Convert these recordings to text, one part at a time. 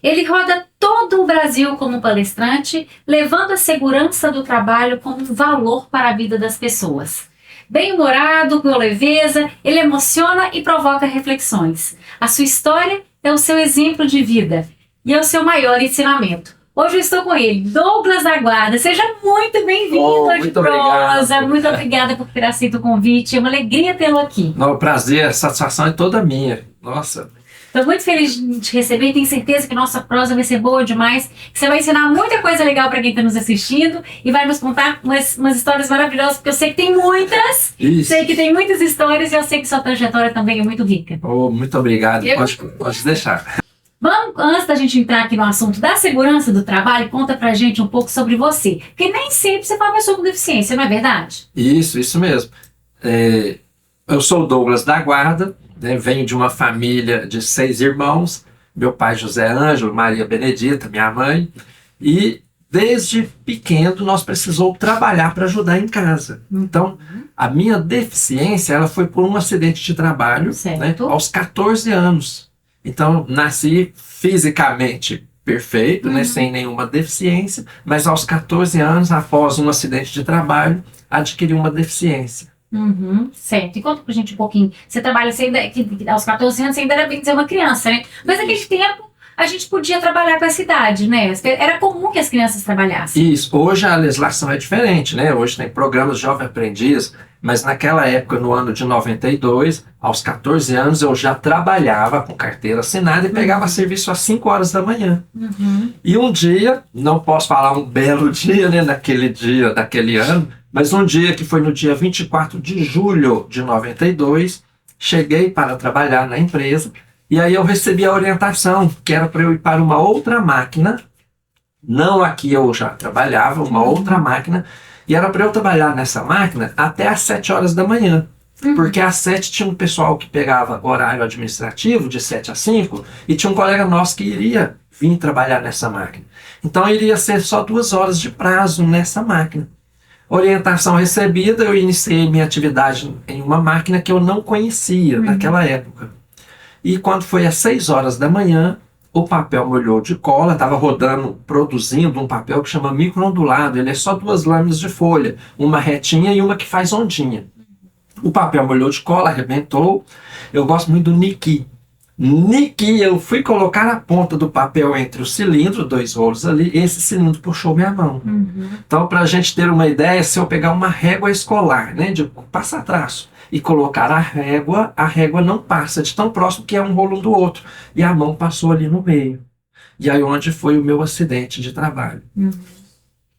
Ele roda todo o Brasil como palestrante, levando a segurança do trabalho como um valor para a vida das pessoas. Bem-humorado, com leveza, ele emociona e provoca reflexões. A sua história é o seu exemplo de vida e é o seu maior ensinamento. Hoje eu estou com ele, Douglas da Guarda. Seja muito bem-vindo ao De Prosa. Muito obrigada por ter aceito o convite. É uma alegria tê-lo aqui. O prazer, a satisfação é toda minha. Nossa. Estou muito feliz de te receber e tenho certeza que nossa prosa vai ser boa demais, que você vai ensinar muita coisa legal para quem está nos assistindo e vai nos contar umas histórias maravilhosas, porque eu sei que tem muitas, sei que tem muitas histórias e eu sei que sua trajetória também é muito rica. Muito obrigado, pode deixar. Vamos, antes da gente entrar aqui no assunto da segurança do trabalho, conta pra gente um pouco sobre você, porque nem sempre você fala uma pessoa com deficiência, não é verdade? Isso mesmo. Eu sou o Douglas da Guarda, venho de uma família de 6 irmãos, meu pai José Ângelo, Maria Benedita, minha mãe, e desde pequeno nós precisamos trabalhar para ajudar em casa. Então, a minha deficiência ela foi por um acidente de trabalho, aos 14 anos. Então, nasci fisicamente perfeito, sem nenhuma deficiência, mas aos 14 anos, após um acidente de trabalho, adquiri uma deficiência. Certo. E conta pra gente um pouquinho. Você trabalha, aos 14 anos, você ainda era bem dizer uma criança, né? Mas naquele tempo, a gente podia trabalhar com essa idade, né? Era comum que as crianças trabalhassem. Isso. Hoje a legislação é diferente, né? Hoje tem programas de jovem aprendiz, mas naquela época, no ano de 92, aos 14 anos, eu já trabalhava com carteira assinada e pegava serviço às 5 horas da manhã. E um dia, não posso falar um belo dia, né? Daquele ano, mas um dia que foi no dia 24 de julho de 92, cheguei para trabalhar na empresa e aí eu recebi a orientação que era para eu ir para uma outra máquina, não aqui eu já trabalhava, uma outra máquina, e era para eu trabalhar nessa máquina até às 7 horas da manhã. Porque às 7 tinha um pessoal que pegava horário administrativo, de 7 a 5, e tinha um colega nosso que iria vir trabalhar nessa máquina. Então iria ser só 2 horas de prazo nessa máquina. Orientação recebida, eu iniciei minha atividade em uma máquina que eu não conhecia naquela época. E quando foi às 6 horas da manhã, o papel molhou de cola, estava rodando, produzindo um papel que chama microondulado. Ele é só 2 lâminas de folha, uma retinha e uma que faz ondinha. O papel molhou de cola, arrebentou. Eu gosto muito do Niki. Niki, eu fui colocar a ponta do papel entre o cilindro, 2 rolos ali, esse cilindro puxou minha mão. Então, para a gente ter uma ideia, se eu pegar uma régua escolar, de passar traço, e colocar a régua não passa de tão próximo que é um rolo um do outro. E a mão passou ali no meio. E aí onde foi o meu acidente de trabalho.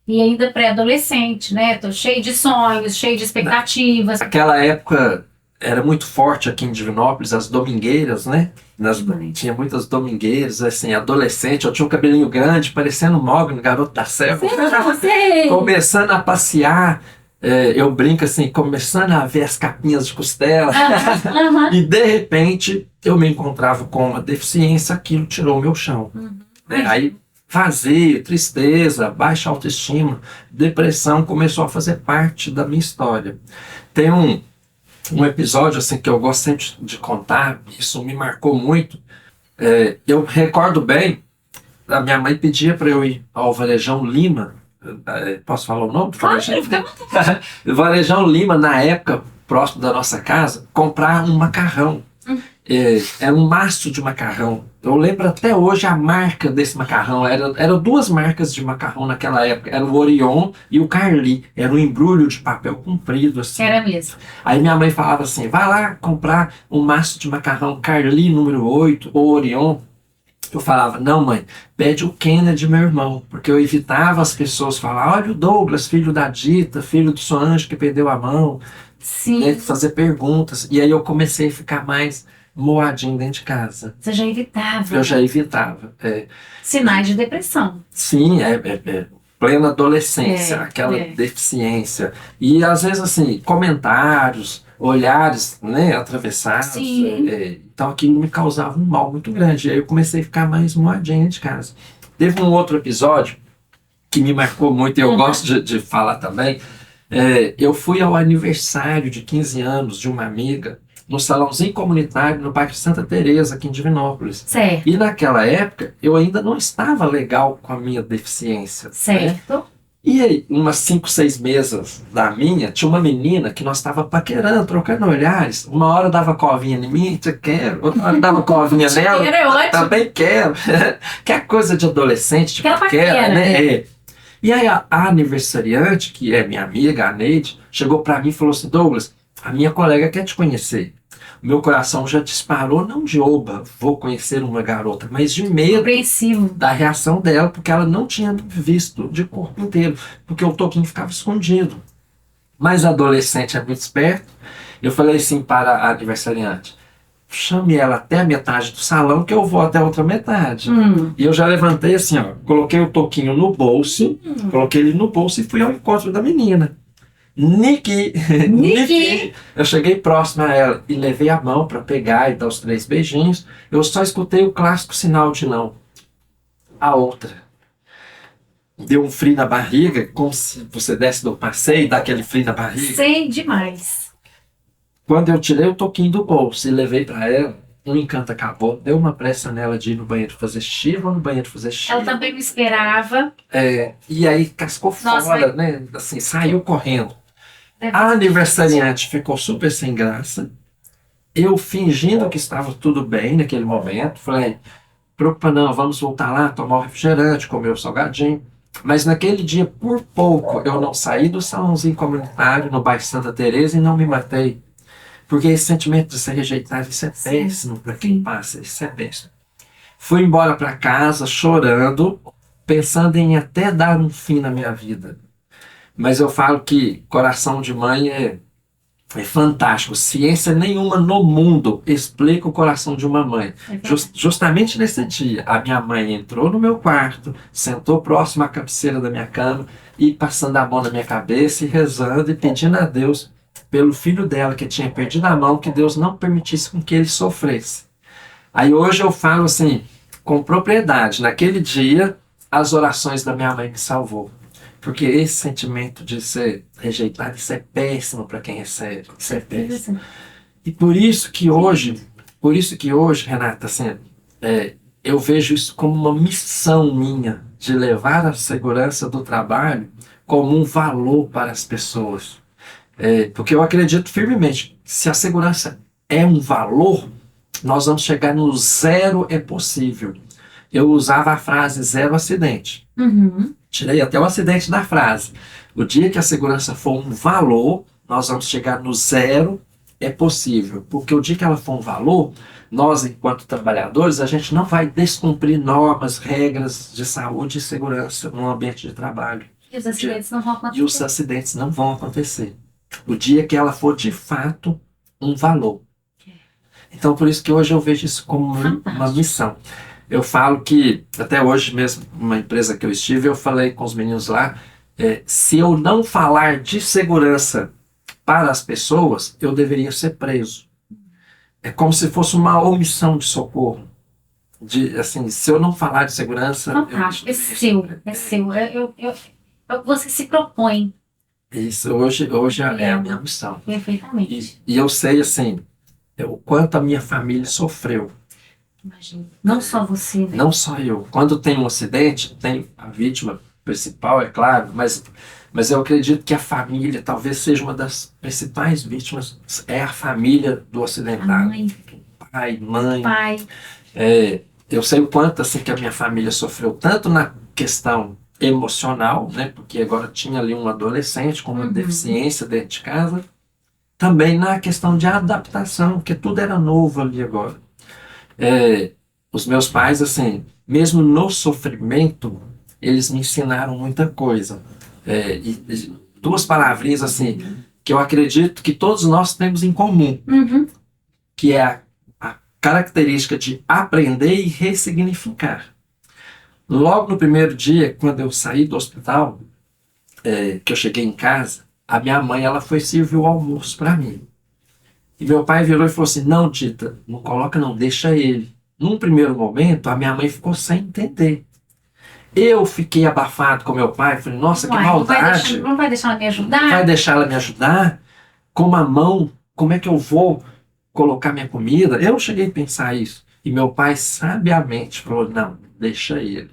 E ainda pré-adolescente, né? Tô cheio de sonhos, cheio de expectativas. Naquela época era muito forte aqui em Divinópolis, as domingueiras, né? Tinha muitas domingueiras, assim, adolescente. Eu tinha um cabelinho grande, parecendo um Mogli, garoto da selva. Começando a passear. Eu brinco assim, começando a ver as capinhas de costela. E de repente eu me encontrava com uma deficiência, aquilo tirou o meu chão. Aí vazio, tristeza, baixa autoestima, depressão começou a fazer parte da minha história. Tem um episódio assim que eu gosto sempre de contar, isso me marcou muito. Eu recordo bem, a minha mãe pedia para eu ir ao Varejão Lima. Posso falar o nome? Varejão Lima, na época, próximo da nossa casa, comprar um macarrão. Era um maço de macarrão. Eu lembro até hoje a marca desse macarrão. Eram 2 marcas de macarrão naquela época. Era o Orion e o Carli. Era um embrulho de papel comprido assim. Era mesmo. Aí minha mãe falava assim, vai lá comprar um maço de macarrão Carli número 8 ou Orion. Eu falava, não mãe, pede o Kennedy, meu irmão, porque eu evitava as pessoas falar, olha o Douglas, filho da Dita, filho do seu Anjo que perdeu a mão, fazer perguntas, e aí eu comecei a ficar mais moadinho dentro de casa. Você já evitava? Eu já evitava. Sinais de depressão. Sim, plena adolescência, aquela deficiência, e às vezes assim, comentários, olhares, atravessados, então aquilo me causava um mal muito grande. Aí eu comecei a ficar mais moadinho de casa. Teve um outro episódio que me marcou muito e eu gosto de falar também. Eu fui ao aniversário de 15 anos de uma amiga no salãozinho comunitário no bairro Santa Teresa, aqui em Divinópolis. Certo. E naquela época, eu ainda não estava legal com a minha deficiência. Né? Certo. E aí, umas 5, 6 mesas da minha, tinha uma menina que nós estava paquerando, trocando olhares. Uma hora dava covinha em mim, te quero. Outra hora dava covinha nela, Era ótimo. também quero. Que é coisa de adolescente, tipo, Aquela paquera, paquera, né? né? É. E aí a aniversariante, que é minha amiga, a Neide, chegou para mim e falou assim, Douglas, a minha colega quer te conhecer. O meu coração já disparou, não de oba, vou conhecer uma garota, mas de medo Compreensivo. da reação dela, porque ela não tinha me visto de corpo inteiro, porque o toquinho ficava escondido. Mas adolescente é muito esperto, eu falei assim para a aniversariante, chame ela até a metade do salão que eu vou até a outra metade. E eu já levantei assim, ó, coloquei o toquinho no bolso, coloquei ele no bolso e fui ao encontro da menina. Niki, eu cheguei próximo a ela e levei a mão para pegar e dar os 3 beijinhos. Eu só escutei o clássico sinal de não. A outra deu um frio na barriga, como se você desce do passeio e dá aquele frio na barriga. Sei demais. Quando eu tirei o toquinho do bolso e levei para ela, o encanto acabou. Deu uma pressa nela de ir no banheiro fazer xixi, vou no banheiro fazer xixi. Ela também não esperava. E aí cascou Nossa, fora, né? Assim, saiu correndo. Deve A ser aniversariante ficou super sem graça. Eu fingindo que estava tudo bem naquele momento. Falei, preocupa não, vamos voltar lá, tomar o refrigerante, comer o salgadinho. Mas naquele dia, por pouco, eu não saí do salãozinho comunitário no bairro Santa Teresa e não me matei. Porque esse sentimento de ser rejeitado, isso é péssimo para quem passa, isso é péssimo. Fui embora para casa chorando, pensando em até dar um fim na minha vida. Mas eu falo que coração de mãe é fantástico. Ciência nenhuma no mundo explica o coração de uma mãe. Justamente nesse dia, a minha mãe entrou no meu quarto, sentou próximo à cabeceira da minha cama e passando a mão na minha cabeça e rezando e pedindo a Deus pelo filho dela que tinha perdido a mão, que Deus não permitisse com que ele sofresse. Aí hoje eu falo assim, com propriedade, naquele dia as orações da minha mãe me salvou. Porque esse sentimento de ser rejeitado, isso é péssimo para quem recebe. Isso é péssimo. E por isso que hoje, Renata, assim, eu vejo isso como uma missão minha de levar a segurança do trabalho como um valor para as pessoas. Porque eu acredito firmemente, se a segurança é um valor, nós vamos chegar no zero é possível. Eu usava a frase zero acidente. Tirei até o acidente da frase. O dia que a segurança for um valor, nós vamos chegar no zero é possível. Porque o dia que ela for um valor, nós, enquanto trabalhadores, a gente não vai descumprir normas, regras de saúde e segurança no ambiente de trabalho. E os acidentes não vão acontecer. E os acidentes não vão acontecer. O dia que ela for, de fato, um valor. Então, por isso que hoje eu vejo isso como uma missão. Eu falo que, até hoje mesmo, uma empresa que eu estive, eu falei com os meninos lá, se eu não falar de segurança para as pessoas, eu deveria ser preso. É como se fosse uma omissão de socorro. Assim, se eu não falar de segurança... Fantástico, é seu. Você se propõe. Isso, hoje é a minha missão. Perfeitamente. E eu sei, assim, o quanto a minha família sofreu. Imagina. Não só você, né? Não só eu. Quando tem um acidente, tem a vítima principal, é claro, mas eu acredito que a família talvez seja uma das principais vítimas. É a família do acidentado. A mãe. Pai, mãe. Pai. Eu sei o quanto assim, que a minha família sofreu, tanto na questão emocional, né, porque agora tinha ali um adolescente com uma deficiência dentro de casa, também na questão de adaptação, porque tudo era novo ali agora. Os meus pais, assim, mesmo no sofrimento, eles me ensinaram muita coisa. E 2 palavrinhas, assim, que eu acredito que todos nós temos em comum, que é a característica de aprender e ressignificar. Logo no primeiro dia, quando eu saí do hospital, que eu cheguei em casa, a minha mãe ela foi servir o almoço para mim. E meu pai virou e falou assim, não, Tita, não coloca não, deixa ele. Num primeiro momento, a minha mãe ficou sem entender. Eu fiquei abafado com meu pai, falei, nossa, que maldade. Não vai deixar ela me ajudar? Vai deixar ela me ajudar? Com uma mão, como é que eu vou colocar minha comida. Eu não cheguei a pensar isso. E meu pai sabiamente falou, não, deixa ele.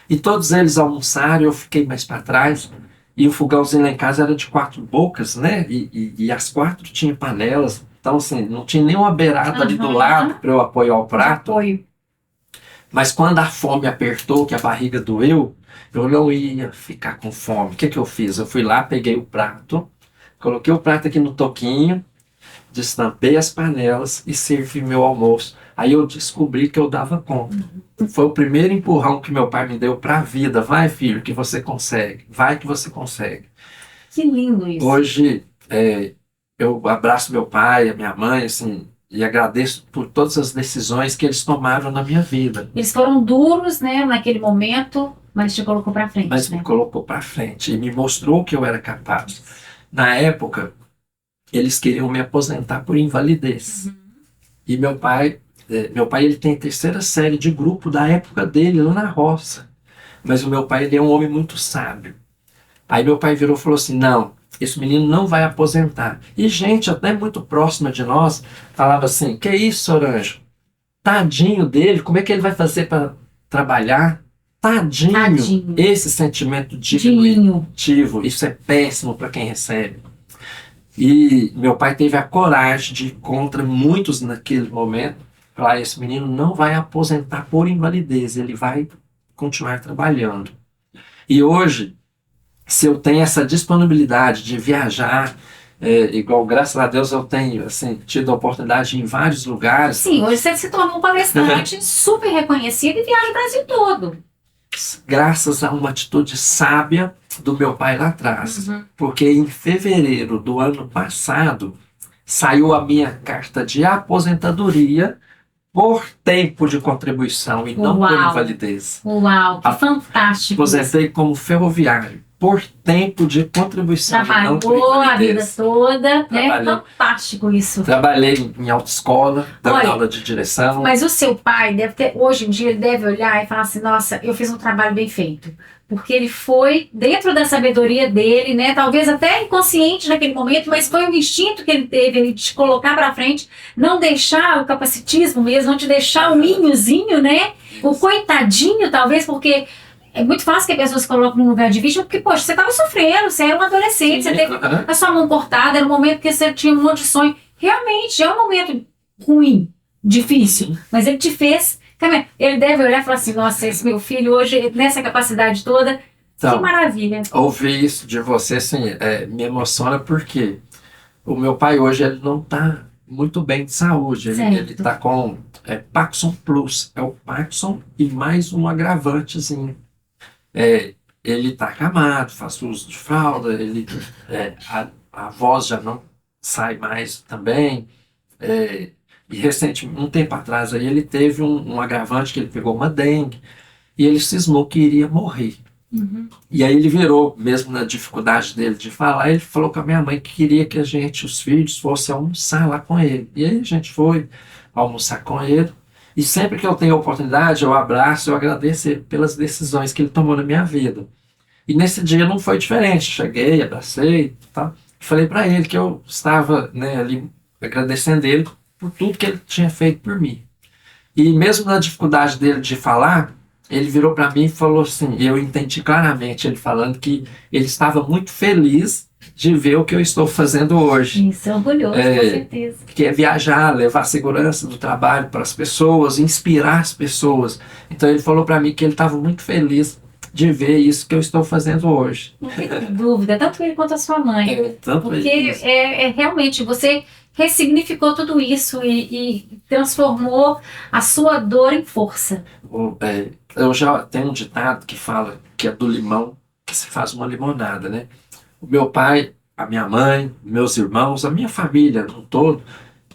E todos eles almoçaram, eu fiquei mais para trás. E o fogãozinho lá em casa era de 4 bocas, né? E as 4 tinham panelas. Então, assim, não tinha nenhuma beirada ali do lado para eu apoiar o prato. Apoio. Mas quando a fome apertou, que a barriga doeu, eu não ia ficar com fome. O que que eu fiz? Eu fui lá, peguei o prato, coloquei o prato aqui no toquinho, destampei as panelas e servi meu almoço. Aí eu descobri que eu dava conta. Foi o primeiro empurrão que meu pai me deu para a vida. Vai, filho, que você consegue. Vai que você consegue. Que lindo isso. Hoje, eu abraço meu pai, a minha mãe, assim, e agradeço por todas as decisões que eles tomaram na minha vida. Eles foram duros, né, naquele momento, mas te colocou para frente, Mas né? me colocou para frente e me mostrou que eu era capaz. Na época, eles queriam me aposentar por invalidez. E meu pai ele tem a 3ª série de grupo da época dele, lá na roça. Mas o meu pai ele é um homem muito sábio. Aí meu pai virou e falou assim, não, esse menino não vai aposentar. E gente até muito próxima de nós falava assim, que isso, Soranjo? Tadinho dele, como é que ele vai fazer para trabalhar? Tadinho. Esse sentimento diminutivo, isso é péssimo para quem recebe. E meu pai teve a coragem de ir contra muitos naquele momento, falar, esse menino não vai aposentar por invalidez, ele vai continuar trabalhando. E hoje, se eu tenho essa disponibilidade de viajar, igual graças a Deus eu tenho assim, tido a oportunidade em vários lugares. Sim, hoje você se tornou um palestrante super reconhecido e viaja o Brasil todo. Graças a uma atitude sábia do meu pai lá atrás. Porque em fevereiro do ano passado saiu a minha carta de aposentadoria por tempo de contribuição e não por invalidez. Uau, que fantástico. Aposentei como ferroviário por tempo de contribuição e não por Trabalhou a vida invalidez. toda, né? Fantástico isso. Trabalhei em autoescola, dando aula de direção. Mas o seu pai deve ter, hoje em dia, ele deve olhar e falar assim, nossa, eu fiz um trabalho bem feito. Porque ele foi dentro da sabedoria dele, né? Talvez até inconsciente naquele momento, mas foi um instinto que ele teve, ele te colocar para frente, não deixar o capacitismo mesmo, não te deixar o minhozinho, né? O coitadinho, talvez, porque é muito fácil que a pessoa se coloque num lugar de vítima, porque, poxa, você estava sofrendo, você era um adolescente, você teve a sua mão cortada, era um momento que você tinha um monte de sonho. Realmente, é um momento ruim, difícil, mas ele te fez caminhar. Ele deve olhar e falar assim, nossa, esse meu filho hoje, nessa capacidade toda, então, que maravilha. Ouvir isso de você, assim, me emociona porque o meu pai hoje, ele não está muito bem de saúde, ele está com Parkinson Plus, é o Parkinson e mais um agravantezinho. Ele está acamado, faz uso de fralda, a voz já não sai mais também. E recentemente, um tempo atrás, aí, ele teve um agravante, que ele pegou uma dengue, e ele cismou que iria morrer. E aí ele virou, mesmo na dificuldade dele de falar, ele falou com a minha mãe que queria que a gente, os filhos, fosse almoçar lá com ele. E aí a gente foi almoçar com ele. E sempre que eu tenho a oportunidade, eu abraço, eu agradeço ele pelas decisões que ele tomou na minha vida. E nesse dia não foi diferente. Cheguei, abracei, tá? E falei para ele que eu estava, né, ali agradecendo ele por tudo que ele tinha feito por mim. E mesmo na dificuldade dele de falar, ele virou para mim e falou assim, e eu entendi claramente ele falando que ele estava muito feliz de ver o que eu estou fazendo hoje. Isso, orgulhoso, com certeza. Que é viajar, levar a segurança do trabalho para as pessoas, inspirar as pessoas. Então ele falou para mim que ele estava muito feliz de ver isso que eu estou fazendo hoje. Não tem dúvida, tanto ele quanto a sua mãe. Porque realmente você ressignificou tudo isso e transformou a sua dor em força. Eu já tenho um ditado que fala que é do limão que se faz uma limonada, né? O meu pai, a minha mãe, meus irmãos, a minha família no todo,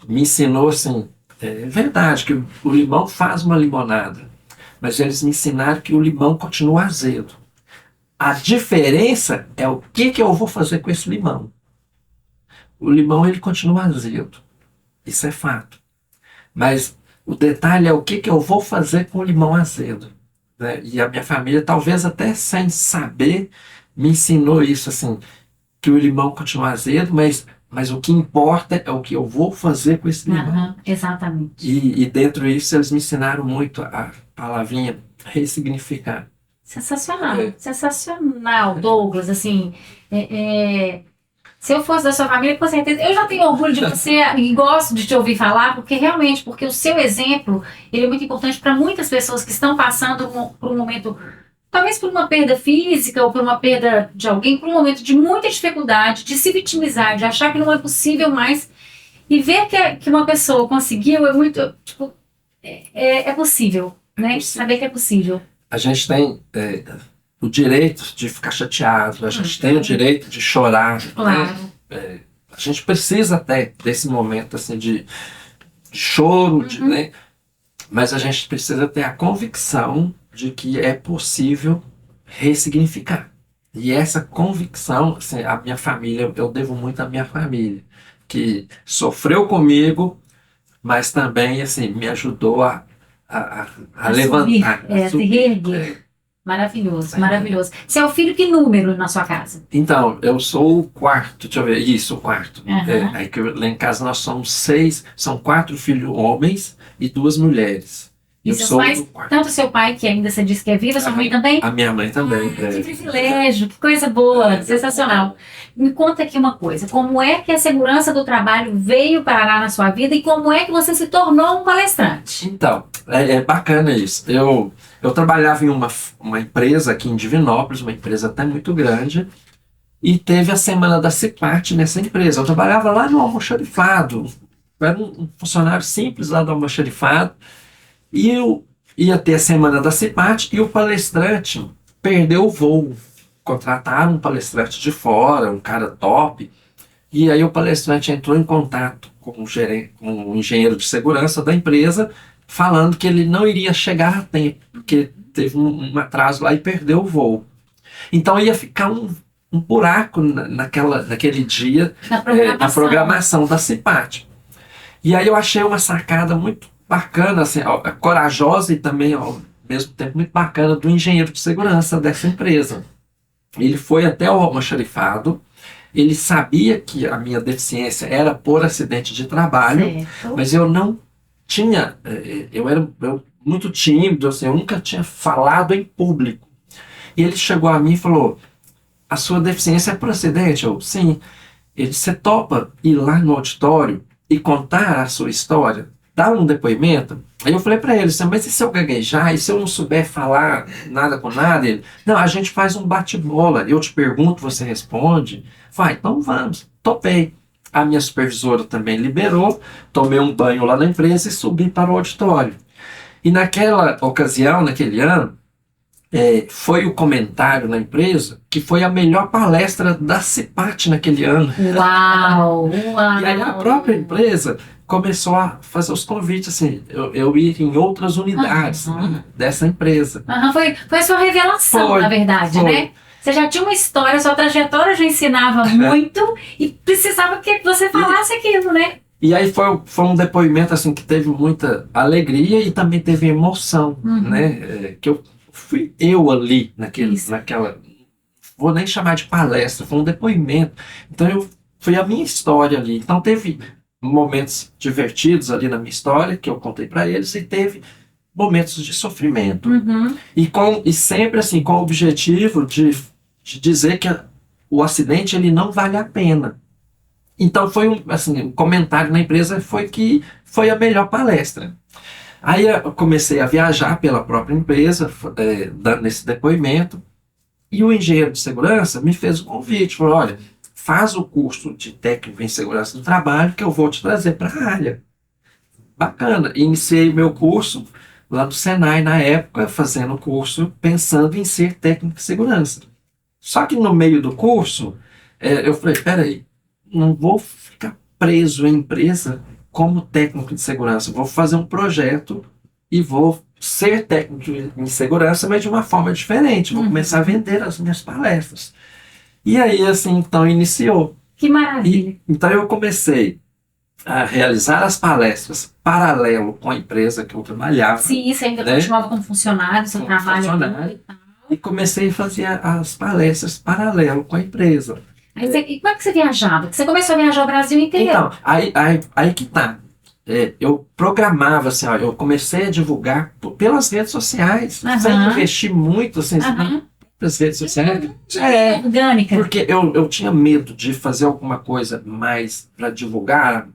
me ensinou assim, é verdade que o limão faz uma limonada, mas eles me ensinaram que o limão continua azedo. A diferença é o que eu vou fazer com esse limão. O limão ele continua azedo, isso é fato. Mas o detalhe é o que eu vou fazer com o limão azedo. Né? E a minha família, talvez até sem saber, me ensinou isso, assim, que o limão continua azedo, mas mas o que importa é o que eu vou fazer com esse livro. Exatamente. E dentro disso eles me ensinaram muito a palavrinha ressignificar. Sensacional, sensacional, Douglas, assim, se eu fosse da sua família, com certeza, eu já tenho orgulho de você e gosto de te ouvir falar, porque realmente, porque o seu exemplo, ele é muito importante para muitas pessoas que estão passando por um momento, talvez por uma perda física ou por uma perda de alguém, por um momento de muita dificuldade, de se vitimizar, de achar que não é possível mais, e ver que uma pessoa conseguiu é muito, tipo, é possível, né? Saber que é possível. A gente tem o direito de ficar chateado, a gente tem o direito de chorar. Claro. Né? A gente precisa até desse momento assim, de choro, né? Mas a gente precisa ter a convicção de que é possível ressignificar. E essa convicção, assim, a minha família, eu devo muito à minha família, que sofreu comigo, mas também assim, me ajudou a levantar. Se reerguer. Maravilhoso, maravilhoso. Você é o filho que número na sua casa? Então, eu sou o quarto, deixa eu ver, isso, o quarto. Aí que lá em casa nós somos 6, são 4 filhos homens e 2 mulheres. E seus pais, tanto seu pai, que ainda você disse que é viva, sua mãe também? A minha mãe também. Que privilégio, que coisa boa, sensacional. Me conta aqui uma coisa, como é que a segurança do trabalho veio parar na sua vida e como é que você se tornou um palestrante? Então, é bacana isso. Eu trabalhava em uma empresa aqui em Divinópolis, uma empresa até muito grande, e teve a semana da CIPAT nessa empresa. Eu trabalhava lá no almoxarifado, eu era um funcionário simples lá do almoxarifado, e eu ia ter a semana da CIPAT e o palestrante perdeu o voo. Contrataram um palestrante de fora, um cara top, e aí o palestrante entrou em contato com o engenheiro de segurança da empresa, falando que ele não iria chegar a tempo, porque teve um atraso lá e perdeu o voo. Então ia ficar um buraco naquele dia na programação da CIPAT. E aí eu achei uma sacada muito bacana, assim, corajosa e também ao mesmo tempo muito bacana do engenheiro de segurança dessa empresa. Ele foi até o almoxarifado, ele sabia que a minha deficiência era por acidente de trabalho, mas eu não tinha, eu era muito tímido, assim, eu nunca tinha falado em público. E ele chegou a mim e falou, a sua deficiência é por acidente? Eu, sim. Ele, você topa ir lá no auditório e contar a sua história? Dar um depoimento? Aí eu falei para ele, mas e se eu gaguejar? E se eu não souber falar nada com nada? Ele, não, a gente faz um bate-bola. Eu te pergunto, você responde. Vai, então vamos. Topei. A minha supervisora também liberou. Tomei um banho lá na empresa e subi para o auditório. E naquela ocasião, naquele ano, foi o comentário na empresa que foi a melhor palestra da CIPAT naquele ano. Uau! E aí a própria empresa começou a fazer os convites, assim, eu ir em outras unidades dessa empresa. Foi a sua revelação, na verdade, né? Você já tinha uma história, sua trajetória já ensinava muito e precisava que você falasse aquilo, né? E aí foi um depoimento assim, que teve muita alegria e também teve emoção, né? Que fui eu ali, naquela... Vou nem chamar de palestra, foi um depoimento. Então foi a minha história ali. Então teve momentos divertidos ali na minha história, que eu contei para eles, e teve momentos de sofrimento. E sempre assim, com o objetivo de dizer que o acidente ele não vale a pena. Então foi um comentário na empresa foi que foi a melhor palestra. Aí eu comecei a viajar pela própria empresa, dando esse depoimento, e o engenheiro de segurança me fez um convite, falou, olha, faz o curso de técnico em segurança do trabalho que eu vou te trazer para a área. Bacana. Iniciei meu curso lá no Senai na época, fazendo o curso, pensando em ser técnico de segurança. Só que no meio do curso, eu falei, peraí, não vou ficar preso em empresa como técnico de segurança. Vou fazer um projeto e vou ser técnico em segurança, mas de uma forma diferente. Vou começar a vender as minhas palestras. E aí, assim, então, iniciou. Que maravilha. Então, eu comecei a realizar as palestras paralelo com a empresa que eu trabalhava. Sim, você ainda continuava como funcionário, seu trabalho. E comecei a fazer as palestras paralelo com a empresa. E como é que você viajava? Porque você começou a viajar o Brasil inteiro. Então, aí que tá. Eu programava, assim, ó, eu comecei a divulgar pelas redes sociais, sem investir muito, assim, nas redes sociais. Orgânica. Porque eu tinha medo de fazer alguma coisa mais para divulgar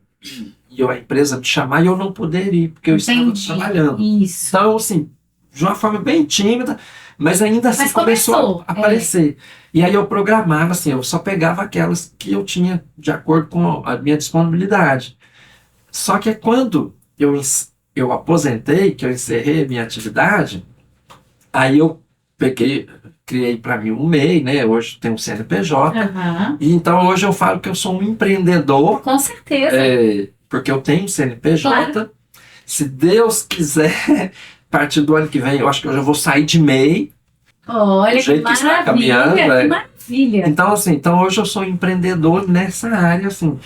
e a empresa me chamar e eu não poder ir, porque eu estava trabalhando. Isso. Então, assim, de uma forma bem tímida, mas ainda assim começou a aparecer. E aí eu programava, assim, eu só pegava aquelas que eu tinha de acordo com a minha disponibilidade. Só que quando eu aposentei, que eu encerrei a minha atividade, aí eu criei para mim um MEI, né? Hoje tem um CNPJ. E então hoje eu falo que eu sou um empreendedor. Com certeza. Porque eu tenho CNPJ. Claro. Se Deus quiser, a partir do ano que vem, eu acho que eu já vou sair de MEI. Olha, que maravilha, que maravilha. Então, assim, então hoje eu sou empreendedor nessa área, assim,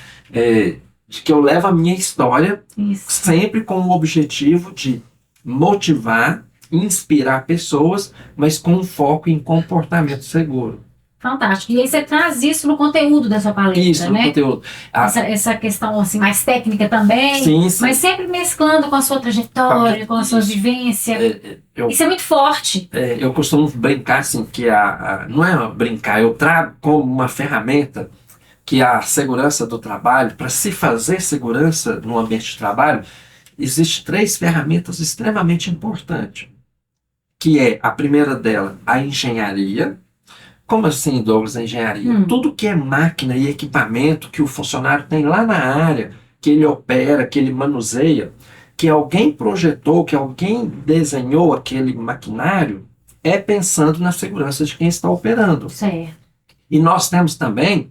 de que eu levo a minha história sempre com o objetivo de motivar, inspirar pessoas, mas com um foco em comportamento seguro. Fantástico. E aí você traz isso no conteúdo da sua palestra, isso, né? No conteúdo. Essa questão assim, mais técnica também, sim. Mas sempre mesclando com a sua trajetória, com a sua vivência. Isso é muito forte. Eu costumo brincar assim, que não é brincar, eu trago como uma ferramenta que a segurança do trabalho, para se fazer segurança no ambiente de trabalho, existem 3 ferramentas extremamente importantes, que é a primeira dela, a engenharia. Como assim, Douglas, a engenharia? Tudo que é máquina e equipamento que o funcionário tem lá na área, que ele opera, que ele manuseia, que alguém projetou, que alguém desenhou aquele maquinário, é pensando na segurança de quem está operando. Certo. E nós temos também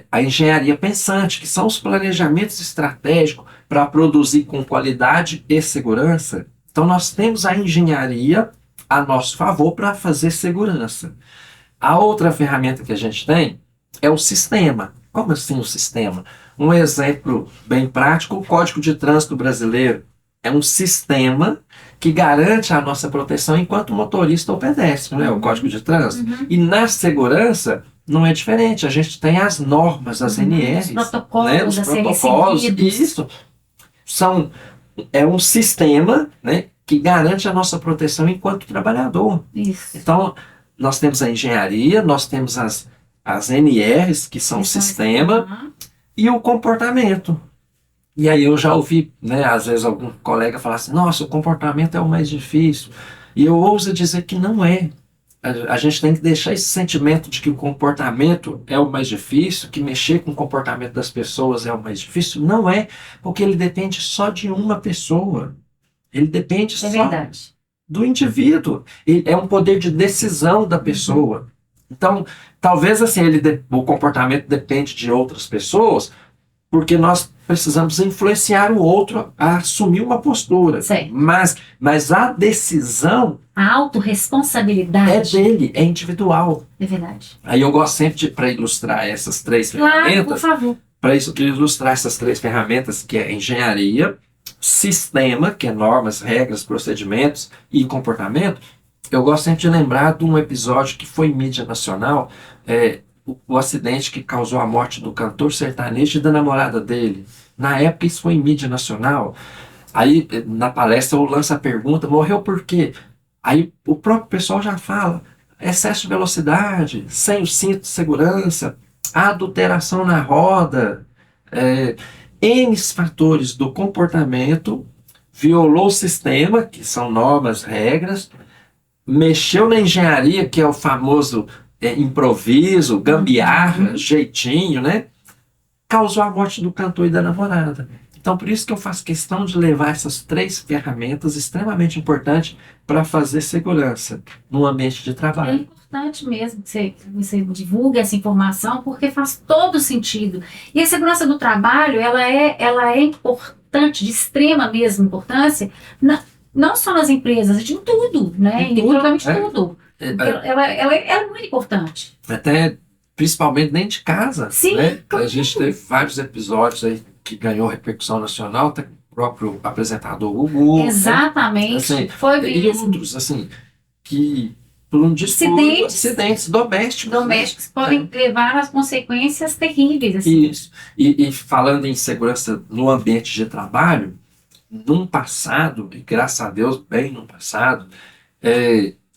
a engenharia pensante, que são os planejamentos estratégicos para produzir com qualidade e segurança. Então nós temos a engenharia a nosso favor para fazer segurança. A outra ferramenta que a gente tem é o sistema. Como assim o sistema? Um exemplo bem prático, o Código de Trânsito Brasileiro. É um sistema que garante a nossa proteção enquanto motorista ou pedestre, né? O Código de Trânsito. E na segurança não é diferente. A gente tem as normas, as NRs, os protocolos, né? Os protocolos. Isso é um sistema, né, que garante a nossa proteção enquanto trabalhador. Isso. Então, nós temos a engenharia, nós temos as NRs, que são o sistema, e o comportamento. E aí eu já ouvi, né, às vezes algum colega falar assim, nossa, o comportamento é o mais difícil. E eu ouso dizer que não é. A gente tem que deixar esse sentimento de que o comportamento é o mais difícil, que mexer com o comportamento das pessoas é o mais difícil. Não é, porque ele depende só de uma pessoa. Ele depende só do indivíduo. É um poder de decisão da pessoa. Então, talvez assim, o comportamento depende de outras pessoas, porque nós precisamos influenciar o outro a assumir uma postura. Mas a decisão, a autorresponsabilidade é dele, é individual. É verdade. Aí eu gosto sempre para ilustrar essas 3 ferramentas. Por favor. Para ilustrar essas 3 ferramentas, que é engenharia, sistema, que é normas, regras, procedimentos e comportamento. Eu gosto sempre de lembrar de um episódio que foi em mídia nacional, o acidente que causou a morte do cantor sertanejo e da namorada dele. Na época isso foi em mídia nacional. Aí na palestra eu lanço a pergunta, morreu por quê? Aí o próprio pessoal já fala, excesso de velocidade, sem o cinto de segurança, adulteração na roda, N fatores do comportamento, violou o sistema, que são normas, regras, mexeu na engenharia, que é o famoso improviso, gambiarra, jeitinho, né? Causou a morte do cantor e da namorada. Então, por isso que eu faço questão de levar essas 3 ferramentas extremamente importantes para fazer segurança no ambiente de trabalho. É importante mesmo que você divulgue essa informação, porque faz todo sentido. E a segurança do trabalho, ela é importante, de extrema mesmo importância, não só nas empresas, de tudo, né? Em tudo. Ela é muito importante. Até, principalmente dentro de casa. Sim, né? claro. A gente teve vários episódios aí que ganhou repercussão nacional, até o próprio apresentador Gugu. Exatamente. Assim, foi e mesmo. outros, assim, que por um descuido, acidentes domésticos podem levar às consequências terríveis. Assim. Isso. E falando em segurança no ambiente de trabalho, num passado, e graças a Deus, bem no passado,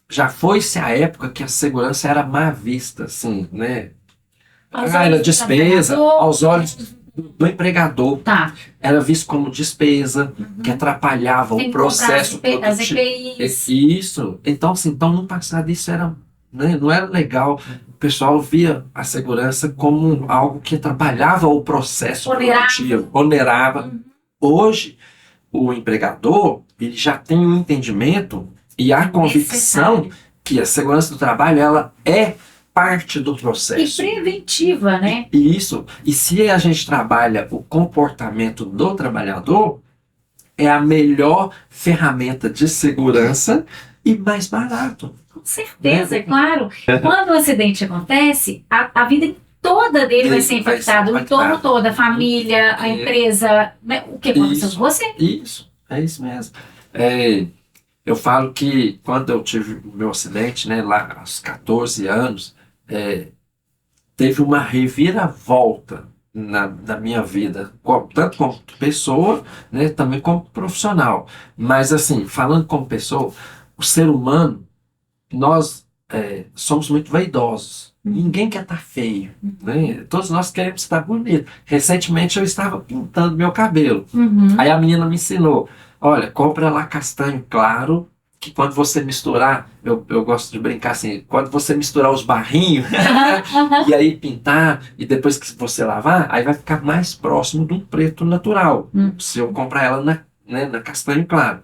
já foi-se a época que a segurança era má vista, assim, né? Era despesa aos olhos do empregador. Tá. Era visto como despesa, que atrapalhava o processo produtivo. As EPIs. Isso. Então, assim, no passado isso era, né, não era legal. O pessoal via a segurança como algo que atrapalhava o processo produtivo, onerava. Hoje, o empregador, ele já tem um entendimento e a convicção que a segurança do trabalho, ela é parte do processo. E preventiva, né? Isso. E se a gente trabalha o comportamento do trabalhador, é a melhor ferramenta de segurança e mais barato. Com certeza, é claro. Quando o acidente acontece, a vida toda dele vai ser infectada, o entorno todo, a família, a empresa, né? O que aconteceu com você? Isso, é isso mesmo. Eu falo que quando eu tive o meu acidente, né, lá aos 14 anos, teve uma reviravolta na minha vida, tanto como pessoa, né, também como profissional. Mas assim, falando como pessoa, o ser humano, nós somos muito vaidosos. Ninguém quer estar feio, né? Todos nós queremos estar bonito. Recentemente eu estava pintando meu cabelo. Aí a menina me ensinou, olha, compra lá castanho claro, que quando você misturar, eu gosto de brincar assim, quando você misturar os barrinhos, e aí pintar, e depois que você lavar, aí vai ficar mais próximo de um preto natural, se eu comprar ela na castanho claro.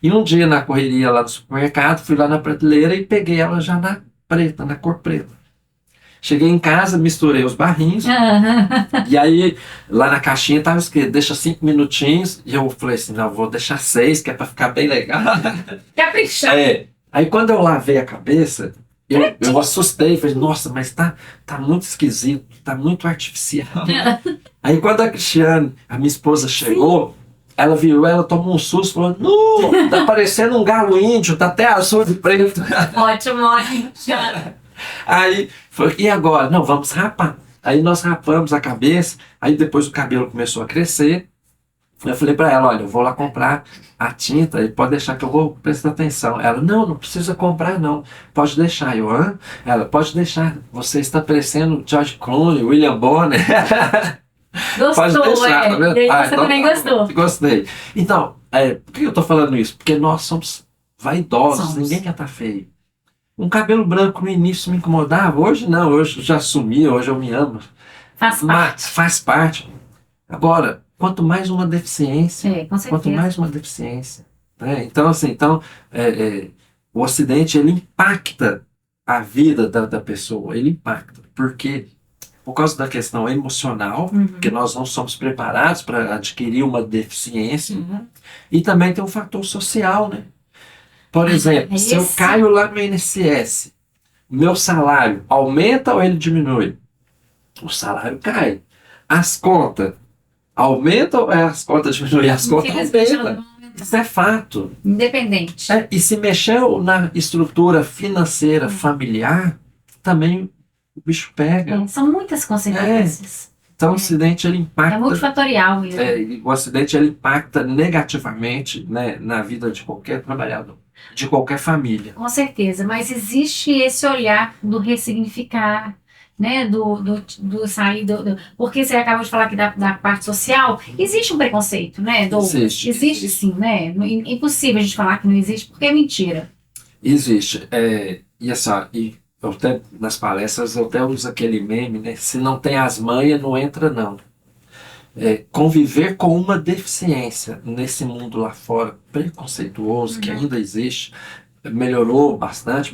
E um dia na correria lá do supermercado, fui lá na prateleira e peguei ela já na preta, na cor preta. Cheguei em casa, misturei os barrinhos, e aí lá na caixinha estava escrito, deixa 5 minutinhos, e eu falei assim, não, vou deixar 6, que é para ficar bem legal. Caprichar. Aí quando eu lavei a cabeça, eu assustei, falei, nossa, mas tá muito esquisito, tá muito artificial. Aí quando a Cristiane, a minha esposa, chegou, ela virou, ela tomou um susto, falou, não, tá parecendo um galo índio, tá até azul de preto. Ótimo. Aí, falei, e agora? Não, vamos rapar. Aí nós rapamos a cabeça, aí depois o cabelo começou a crescer. Eu falei para ela, olha, eu vou lá comprar a tinta e pode deixar que eu vou prestar atenção. Ela, não precisa comprar não, pode deixar. Eu, ela, pode deixar, você está parecendo George Clooney, William Bonner. Gostou, pode deixar, tá vendo? E aí você também gostou. Gostei. Então, por que eu tô falando isso? Porque nós somos vaidosos, ninguém quer estar feio. Um cabelo branco no início me incomodava, hoje não, hoje eu já assumi, hoje eu me amo. Faz parte. Agora, quanto mais uma deficiência, quanto mais uma deficiência. Né? Então, assim, o acidente, ele impacta a vida da pessoa, ele impacta, porque por causa da questão emocional, que nós não somos preparados para adquirir uma deficiência, e também tem um fator social, né? Por exemplo, se eu caio lá no INSS, meu salário aumenta ou ele diminui? O salário cai. As contas aumentam ou as contas diminuem? As contas aumentam. Isso é fato. Independente. E se mexeu na estrutura financeira familiar, também o bicho pega. São muitas consequências. Então o acidente, ele impacta... É multifatorial. O acidente, ele impacta negativamente, né, na vida de qualquer trabalhador, de qualquer família. Com certeza, mas existe esse olhar do ressignificar, né, do sair porque você acabou de falar aqui da parte social, existe um preconceito, né, existe sim, né, impossível a gente falar que não existe, porque é mentira. Existe, e eu até, nas palestras eu até uso aquele meme, né, se não tem as manhas, não entra não. Conviver com uma deficiência nesse mundo lá fora preconceituoso, que ainda existe, melhorou bastante,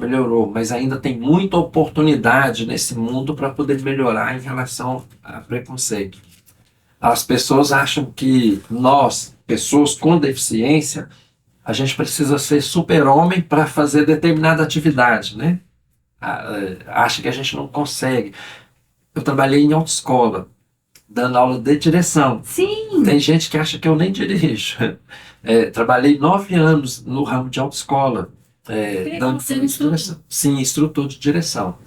mas ainda tem muita oportunidade nesse mundo para poder melhorar em relação a preconceito. As pessoas acham que nós, pessoas com deficiência, a gente precisa ser super-homem para fazer determinada atividade, né? Acha que a gente não consegue. Eu trabalhei em autoescola, dando aula de direção. Sim. Tem gente que acha que eu nem dirijo. Trabalhei 9 anos no ramo de autoescola. dando ser um instrutor. direção. Sim, instrutor de direção.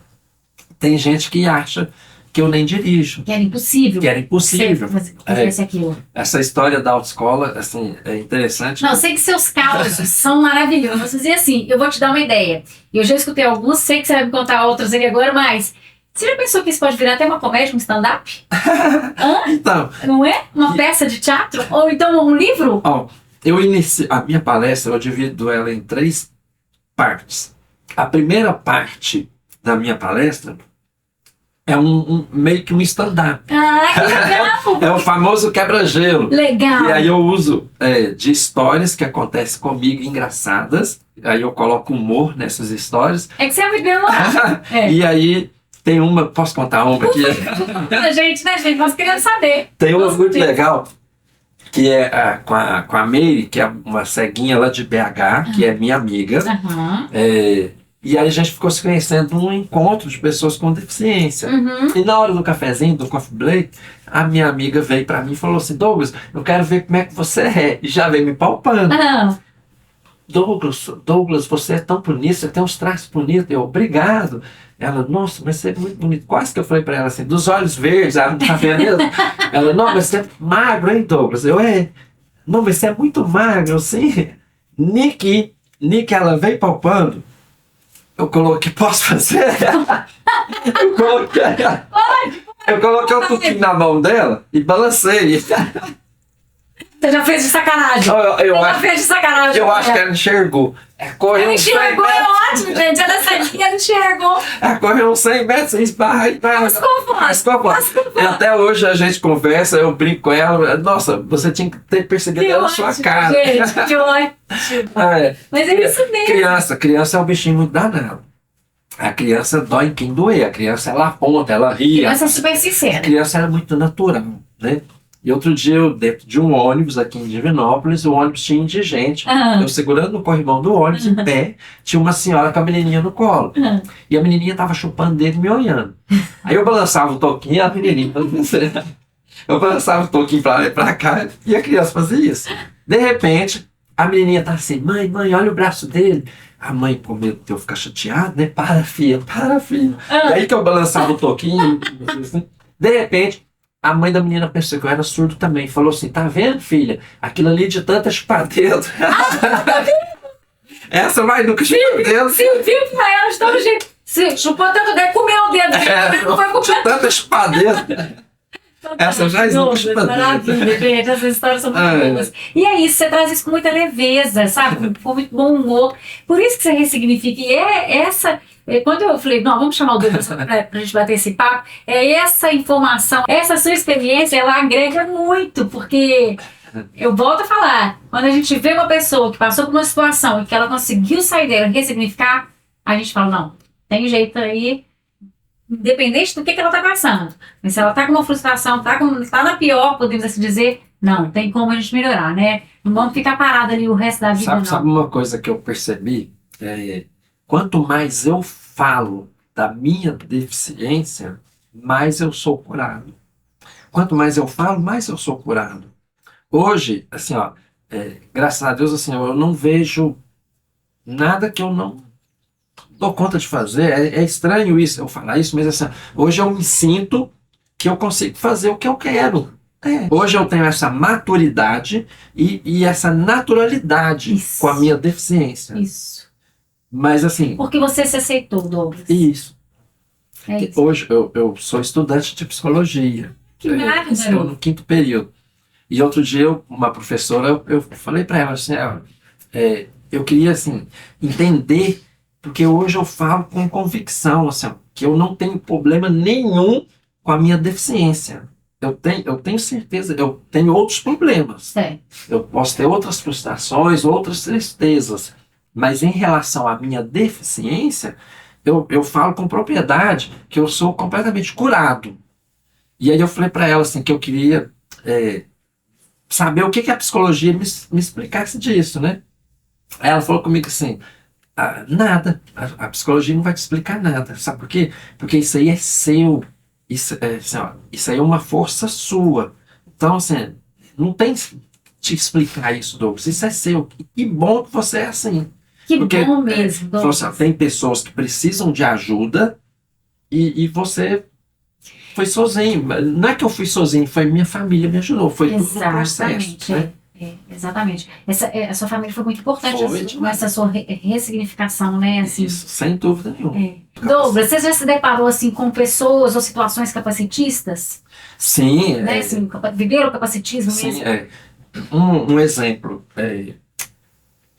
Tem gente que acha que eu nem dirijo, Que era impossível. que era impossível. Você fizesse aquilo. Essa história da autoescola, assim, é interessante. Não, eu sei que seus causos são maravilhosos. E assim, eu vou te dar uma ideia. Eu já escutei alguns, sei que você vai me contar outros aqui agora, mas você já pensou que isso pode virar até uma comédia, um stand-up? Hã? Então, Não é? Uma peça de teatro? Ou então um livro? ó, eu inicio a minha palestra, eu divido ela em 3 partes. A primeira parte da minha palestra é meio que um stand-up. Ah, que legal! É o famoso quebra-gelo. Legal! E aí eu uso de histórias que acontecem comigo engraçadas. Aí eu coloco humor nessas histórias. É que você é muito bem humorado. É. E aí tem uma, posso contar uma aqui? Gente, né, gente? Nós queremos saber. Tem uma Nossa, muito gente. legal, que é com a Meire, que é uma ceguinha lá de BH, que é minha amiga. Aham. E aí a gente ficou se conhecendo num encontro de pessoas com deficiência. Uhum. E na hora do cafezinho, do coffee break, a minha amiga veio pra mim e falou assim: Douglas, eu quero ver como é que você é. E já veio me palpando. Ah, Douglas, você é tão bonito, você tem uns traços bonitos. Eu, obrigado. Ela, nossa, mas você é muito bonito. Quase que eu falei pra ela assim, dos olhos verdes, ela não tá vendo mesmo? Ela, não, mas você é magro, hein, Douglas? Eu, não, mas você é muito magro, assim. Nick, ela veio palpando. Eu coloquei, posso fazer? Eu coloquei um pouquinho na mão dela e balancei. você já fez de sacanagem. Eu Você já acho, fez de sacanagem. eu acho que ela enxergou. Correu Ela uns 100 enxergou, é metros. ótimo, gente. Ela sabia, ela enxergou. Correu uns 100 metros, esbarra e vai. Lascou, E até hoje a gente conversa, eu brinco com ela. Nossa, você tinha que ter percebido Que ela na sua ótimo, cara. gente. Que ótimo. Mas é isso mesmo. Criança é um bichinho muito danado. A criança dói em quem doer. A criança, ela aponta, ela ri. Criança é super A sincera. criança era muito natural, né? E outro dia, eu dentro de um ônibus aqui em Divinópolis, o ônibus tinha indigente. Ah. Eu segurando no corrimão do ônibus, em pé, tinha uma senhora com a menininha no colo. Ah. E a menininha tava chupando dele e me olhando. Aí eu balançava o toquinho e a menininha... Eu balançava o toquinho pra lá e pra cá e a criança fazia isso. De repente, a menininha tá assim, mãe, olha o braço dele. A mãe, com medo de eu ficar chateado, né? Para, filha. Ah. E aí que eu balançava o toquinho, assim. De repente, a mãe da menina pensou que eu era surdo também. Falou assim, tá vendo, filha? Aquilo ali de tanta chupadeira. Essa vai nunca chupadeira. Se viu pra ela de todo jeito. Se chupou tanto dedo, comeu o dedo. Não foi De tanta chupadeira. Essa já nunca chupadeira. Maravilha, gente. Essas histórias são muito boas. E é isso, você traz isso com muita leveza, sabe? Com muito bom humor. Por isso que você ressignifica. E quando eu falei, não, vamos chamar o Douglas pra gente bater esse papo, essa informação, essa sua experiência, ela agrega muito, porque eu volto a falar, quando a gente vê uma pessoa que passou por uma situação e que ela conseguiu sair dela e ressignificar, a gente fala, não, tem jeito aí, independente do que ela tá passando. Mas se ela tá com uma frustração, tá na pior, podemos assim dizer, não, tem como a gente melhorar, né? Não vamos ficar parado ali o resto da vida, não. Sabe uma coisa que eu percebi? Quanto mais eu falo da minha deficiência, mais eu sou curado. Quanto mais eu falo, mais eu sou curado. Hoje, assim, ó, graças a Deus, assim, eu não vejo nada que eu não dou conta de fazer. É estranho isso, eu falar isso, mas assim, hoje eu me sinto que eu consigo fazer o que eu quero. Hoje eu tenho essa maturidade e essa naturalidade Isso. com a minha deficiência. Isso. Mas assim... Porque você se aceitou, Douglas. Isso. É isso. Hoje eu sou estudante de psicologia. Que maravilha, Estou garoto. no 5º período. E outro dia, uma professora, eu falei para ela assim, eu queria assim, entender, porque hoje eu falo com convicção, assim, que eu não tenho problema nenhum com a minha deficiência. Eu tenho certeza, eu tenho outros problemas. Eu posso ter outras frustrações, outras tristezas. Mas em relação à minha deficiência, eu falo com propriedade que eu sou completamente curado. E aí eu falei para ela assim, que eu queria saber o que a psicologia me explicasse disso, né? Aí ela falou comigo assim, nada, a psicologia não vai te explicar nada. Sabe por quê? Porque isso aí é seu. Isso aí é uma força sua. Então, assim, não tem te explicar isso, Douglas. Isso é seu. Que bom que você é assim. Que Porque, bom mesmo, falou assim, tem pessoas que precisam de ajuda e você foi sozinho. Não é que eu fui sozinho, foi minha família me ajudou. Foi tudo um processo. Exatamente, Né? exatamente. A sua família foi muito importante Foi nessa sua ressignificação, né? Assim, Isso, sem dúvida nenhuma. Douglas, você já se deparou assim com pessoas ou situações capacitistas? Sim, Né? Assim, viveram o capacitismo sim, mesmo? um exemplo.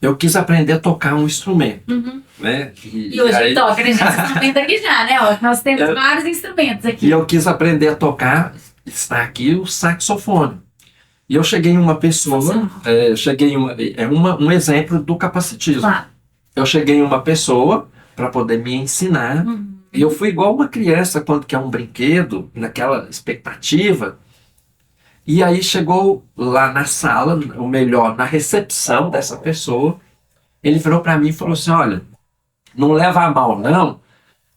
Eu quis aprender a tocar um instrumento. Uhum. Né? E hoje ele toca, né? Já se instrumento aqui já, né? Ó, nós temos vários instrumentos aqui. E eu quis aprender a tocar, está aqui o saxofone. E eu cheguei em uma pessoa, um exemplo do capacitismo. Claro. Eu cheguei em uma pessoa para poder me ensinar, e eu fui igual uma criança quando quer um brinquedo, naquela expectativa. E aí chegou lá na sala, ou melhor, na recepção dessa pessoa, ele virou para mim e falou assim, olha, não leva a mal não,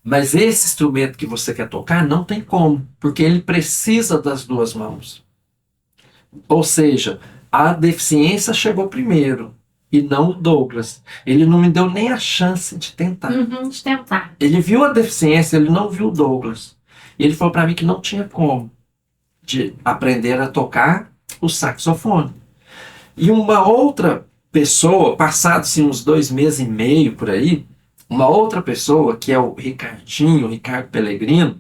mas esse instrumento que você quer tocar não tem como, porque ele precisa das duas mãos. Ou seja, a deficiência chegou primeiro e não o Douglas. Ele não me deu nem a chance de tentar. De tentar. Ele viu a deficiência, ele não viu o Douglas. E ele falou para mim que não tinha como de aprender a tocar o saxofone. E uma outra pessoa, passados uns 2 meses e meio por aí, uma outra pessoa, que é o Ricardo Pellegrino,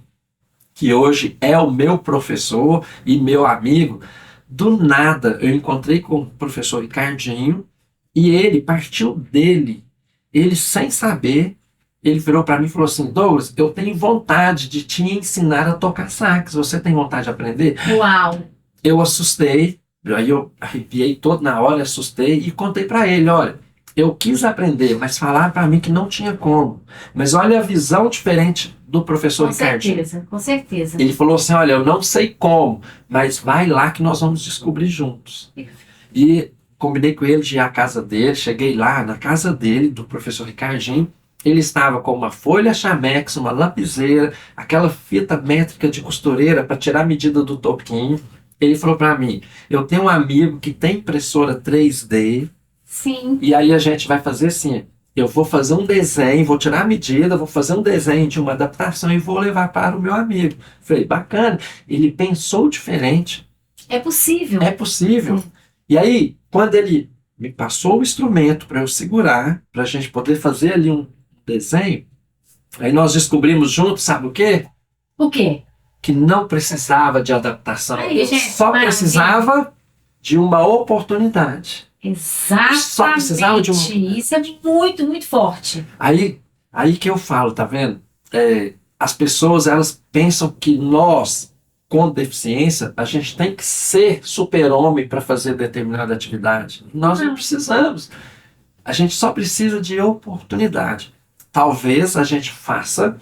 que hoje é o meu professor e meu amigo, do nada eu encontrei com o professor Ricardinho e ele partiu dele, ele sem saber, ele virou para mim e falou assim, Douglas, eu tenho vontade de te ensinar a tocar sax, você tem vontade de aprender? Uau! Eu assustei, aí eu arrepiei todo na hora, assustei e contei para ele, olha, eu quis aprender, mas falaram para mim que não tinha como. Mas olha a visão diferente do professor Ricardinho. Com certeza, com certeza. Ele falou assim, olha, eu não sei como, mas vai lá que nós vamos descobrir juntos. E combinei com ele de ir à casa dele, cheguei lá na casa dele, do professor Ricardinho, ele estava com uma folha Chamex, uma lapiseira, aquela fita métrica de costureira para tirar a medida do toquinho. Ele falou para mim, eu tenho um amigo que tem impressora 3D, sim. E aí a gente vai fazer assim, eu vou fazer um desenho, vou tirar a medida, vou fazer um desenho de uma adaptação e vou levar para o meu amigo. Falei, bacana. Ele pensou diferente. É possível. É possível. Sim. E aí, quando ele me passou o instrumento para eu segurar, para a gente poder fazer ali um desenho, aí nós descobrimos juntos, sabe o quê? O quê? Que não precisava de adaptação. Aí, gente, só precisava de uma oportunidade. Exatamente. Só precisava de Isso é muito, muito forte. Aí que eu falo, tá vendo? As pessoas, elas pensam que nós, com deficiência, a gente tem que ser super-homem para fazer determinada atividade. Nós não precisamos. A gente só precisa de oportunidade. Talvez a gente faça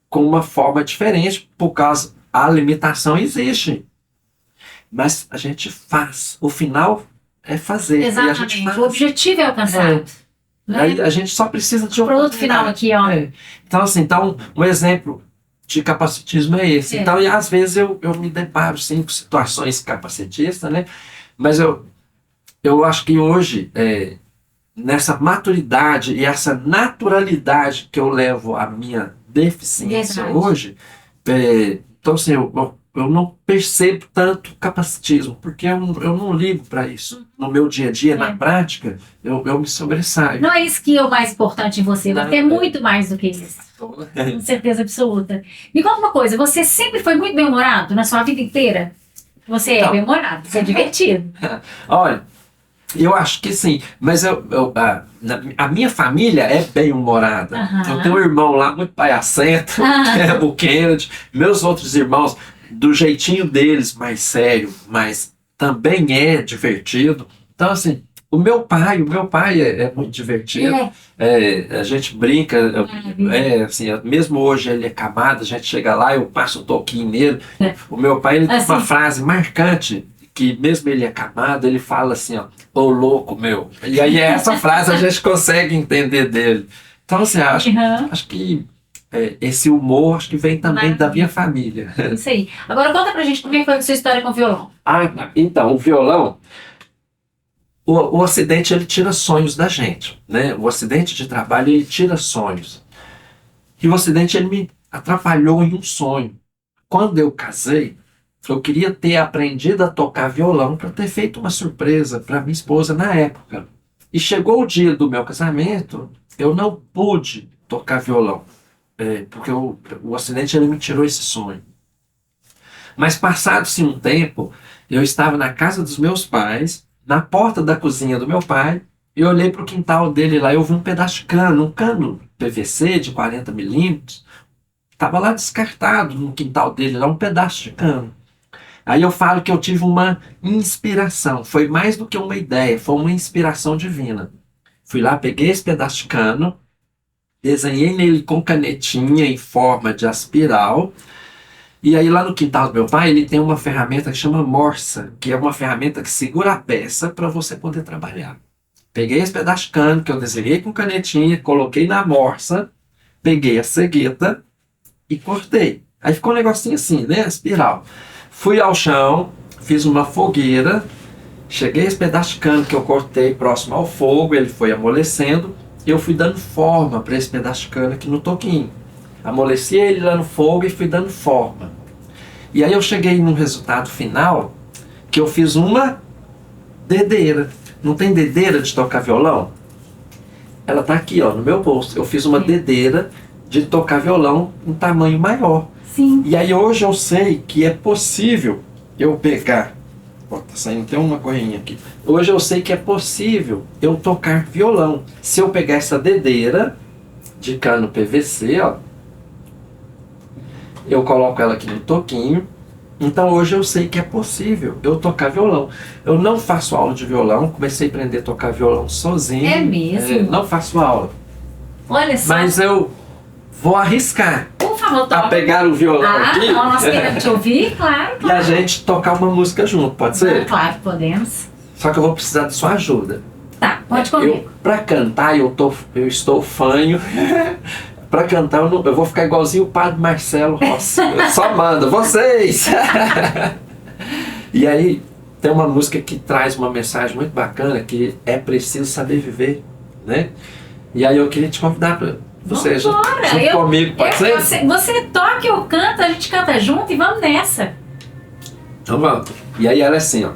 com uma forma diferente, por causa a limitação existe. Mas a gente faz. O final é fazer. Exatamente. E a gente faz. O objetivo é alcançado. Né? Aí a gente só precisa de o produto final aqui, ó. Então, assim, um exemplo de capacitismo é esse. Então, e às vezes eu me deparo, sim, com situações capacitistas, né? Mas eu acho que hoje, nessa maturidade e essa naturalidade que eu levo à minha deficiência hoje, então, assim, eu não percebo tanto capacitismo, porque eu não ligo para isso. No meu dia a dia, na prática, eu me sobressaio. Não é isso que é o mais importante em você, você é muito mais do que isso. Com certeza absoluta. Me conta uma coisa, você sempre foi muito bem-humorado na sua vida inteira? Você é bem-humorado, você é divertido. Olha, eu acho que sim, mas a minha família é bem-humorada. Eu tenho um irmão lá muito palhacento, que é o Kennedy. Meus outros irmãos, do jeitinho deles, mais sério, mas também é divertido. Então, assim, o meu pai é muito divertido. A gente brinca, assim, mesmo hoje ele é camado, a gente chega lá, eu passo um toquinho nele. O meu pai, ele tem uma frase marcante, que mesmo ele é camado, ele fala assim, ó, ô louco meu. E aí essa frase a gente consegue entender dele. Então, assim, acho que esse humor, acho que vem também da minha família. Isso aí. Agora conta pra gente como é que foi a sua história com o violão. Então, o o acidente, ele tira sonhos da gente, né? O acidente de trabalho, ele tira sonhos. E o acidente, ele me atrapalhou em um sonho. Quando eu casei, eu queria ter aprendido a tocar violão para ter feito uma surpresa para minha esposa na época. E chegou o dia do meu casamento, eu não pude tocar violão, porque o acidente, ele me tirou esse sonho. Mas passado-se um tempo, eu estava na casa dos meus pais, na porta da cozinha do meu pai, e olhei para o quintal dele lá, eu vi um pedaço de cano, um cano PVC de 40 milímetros, estava lá descartado no quintal dele, lá um pedaço de cano. Aí eu falo que eu tive uma inspiração, foi mais do que uma ideia, foi uma inspiração divina. Fui lá, peguei esse pedaço de cano, desenhei nele com canetinha em forma de espiral. E aí lá no quintal do meu pai, ele tem uma ferramenta que chama morsa, que é uma ferramenta que segura a peça para você poder trabalhar. Peguei esse pedaço de cano que eu desenhei com canetinha, coloquei na morsa, peguei a cegueta e cortei. Aí ficou um negocinho assim, né? Espiral. Fui ao chão, fiz uma fogueira, cheguei esse pedaço de cano que eu cortei próximo ao fogo, ele foi amolecendo, e eu fui dando forma para esse pedaço de cano aqui no toquinho. Amoleci ele lá no fogo e fui dando forma. E aí eu cheguei num resultado final que eu fiz uma dedeira. Não tem dedeira de tocar violão? Ela tá aqui, ó, no meu bolso. Eu fiz uma dedeira de tocar violão em tamanho maior. Sim. E aí hoje eu sei que é possível eu pegar... Ó, tá saindo até uma correinha aqui. Hoje eu sei que é possível eu tocar violão. Se eu pegar essa dedeira de cano PVC, ó, eu coloco ela aqui no toquinho. Então hoje eu sei que é possível eu tocar violão. Eu não faço aula de violão, comecei a aprender a tocar violão sozinho. É mesmo? Não faço aula. Olha só. Mas eu vou arriscar Por favor, a toca. pegar o violão aqui Não, nós queremos te ouvir, claro. e a gente tocar uma música junto, pode ser? Claro, podemos. Só que eu vou precisar de sua ajuda. Tá, pode comer. Para cantar, eu estou fanho. Para cantar, eu vou ficar igualzinho o padre Marcelo Rossi. Eu só mando, vocês! E aí, tem uma música que traz uma mensagem muito bacana, que é preciso saber viver, né? E aí eu queria te convidar para você junto comigo, pode ser? Você toca, eu canto, a gente canta junto e vamos nessa. Então vamos. E aí ela é assim, ó.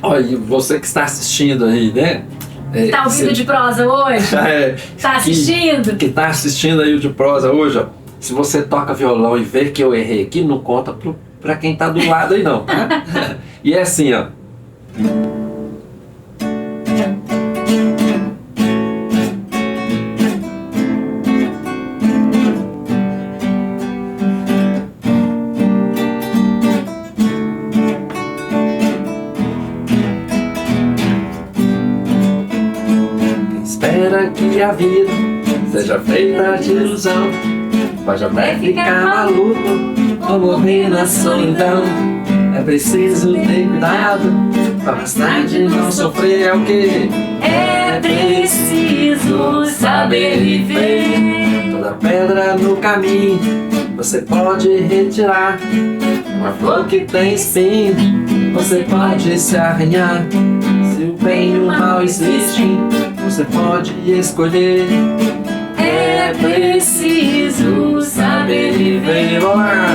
Olha, você que está assistindo aí, né? Tá ouvindo de prosa hoje? Tá assistindo? Que tá assistindo aí o de prosa hoje, ó. Se você toca violão e vê que eu errei aqui, não conta pra quem tá do lado aí não, tá? E é assim, ó. Espera que a vida seja feita de ilusão, pode até ficar maluco ou morrer na solidão. É preciso ter cuidado pra mais tarde não sofrer. É o que? É preciso saber viver. Toda pedra no caminho você pode retirar. Uma flor que tem espinho você pode se arranhar. Se o bem e o mal existem, você pode escolher. É preciso saber viver. Olá!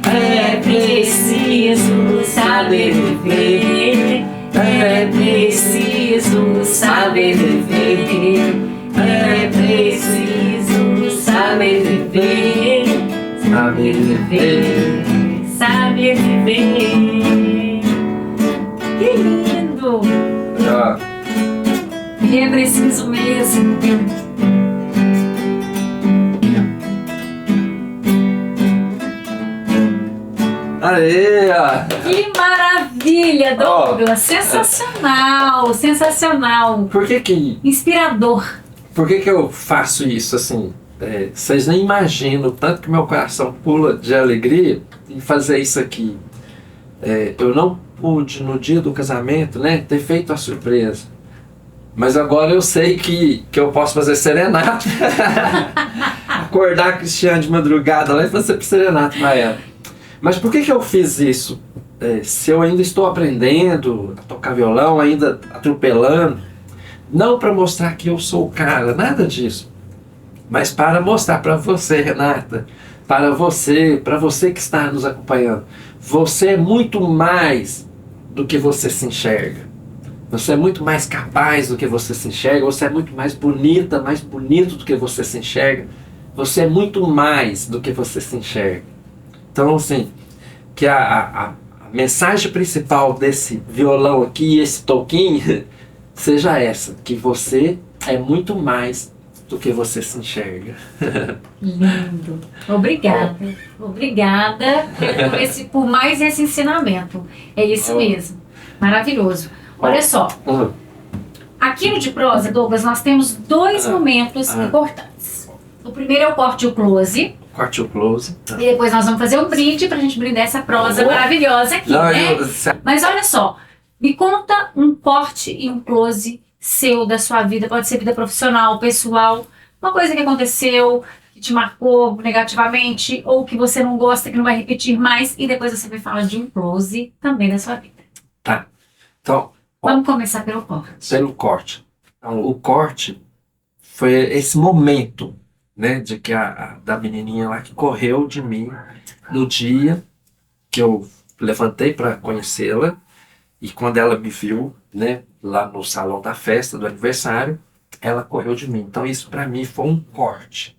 É preciso saber viver. É preciso saber viver. É preciso saber viver. Saber viver. Saber viver. Que lindo! Ó. E é preciso mesmo. Aê! Ó. Que maravilha, Douglas! Sensacional, sensacional. Por que Inspirador. eu faço isso assim? Vocês nem imaginam o tanto que meu coração pula de alegria em fazer isso aqui. Eu não pude, no dia do casamento, né, ter feito a surpresa. Mas agora eu sei que eu posso fazer serenata. Acordar a Cristiane de madrugada lá e fazer serenata pra ela. Mas por que eu fiz isso? se eu ainda estou aprendendo a tocar violão, ainda atropelando, não para mostrar que eu sou o cara, nada disso, mas para mostrar para você, Renata, para você que está nos acompanhando, você é muito mais do que você se enxerga. Você é muito mais capaz do que você se enxerga, você é muito mais bonita, mais bonito do que você se enxerga, você é muito mais do que você se enxerga. Então, assim, que a mensagem principal desse violão aqui, esse toquinho, seja essa, que você é muito mais do que você se enxerga. Lindo. Obrigada. Obrigada por mais esse ensinamento. É isso mesmo. Maravilhoso. Olha só. Aqui no De Prosa, Douglas, nós temos dois momentos importantes. O primeiro é o corte e o close. Corte o close. E depois nós vamos fazer um brinde pra gente brindar essa prosa maravilhosa aqui, né? Mas olha só, me conta um corte e um close seu da sua vida. Pode ser vida profissional, pessoal, uma coisa que aconteceu, que te marcou negativamente, ou que você não gosta, que não vai repetir mais, e depois você vai falar de um close também da sua vida. Tá. Então, vamos começar pelo corte. Pelo corte. Então, o corte foi esse momento, né, de que da menininha lá que correu de mim no dia que eu levantei para conhecê-la, e quando ela me viu, né, lá no salão da festa do aniversário, ela correu de mim. Então isso para mim foi um corte.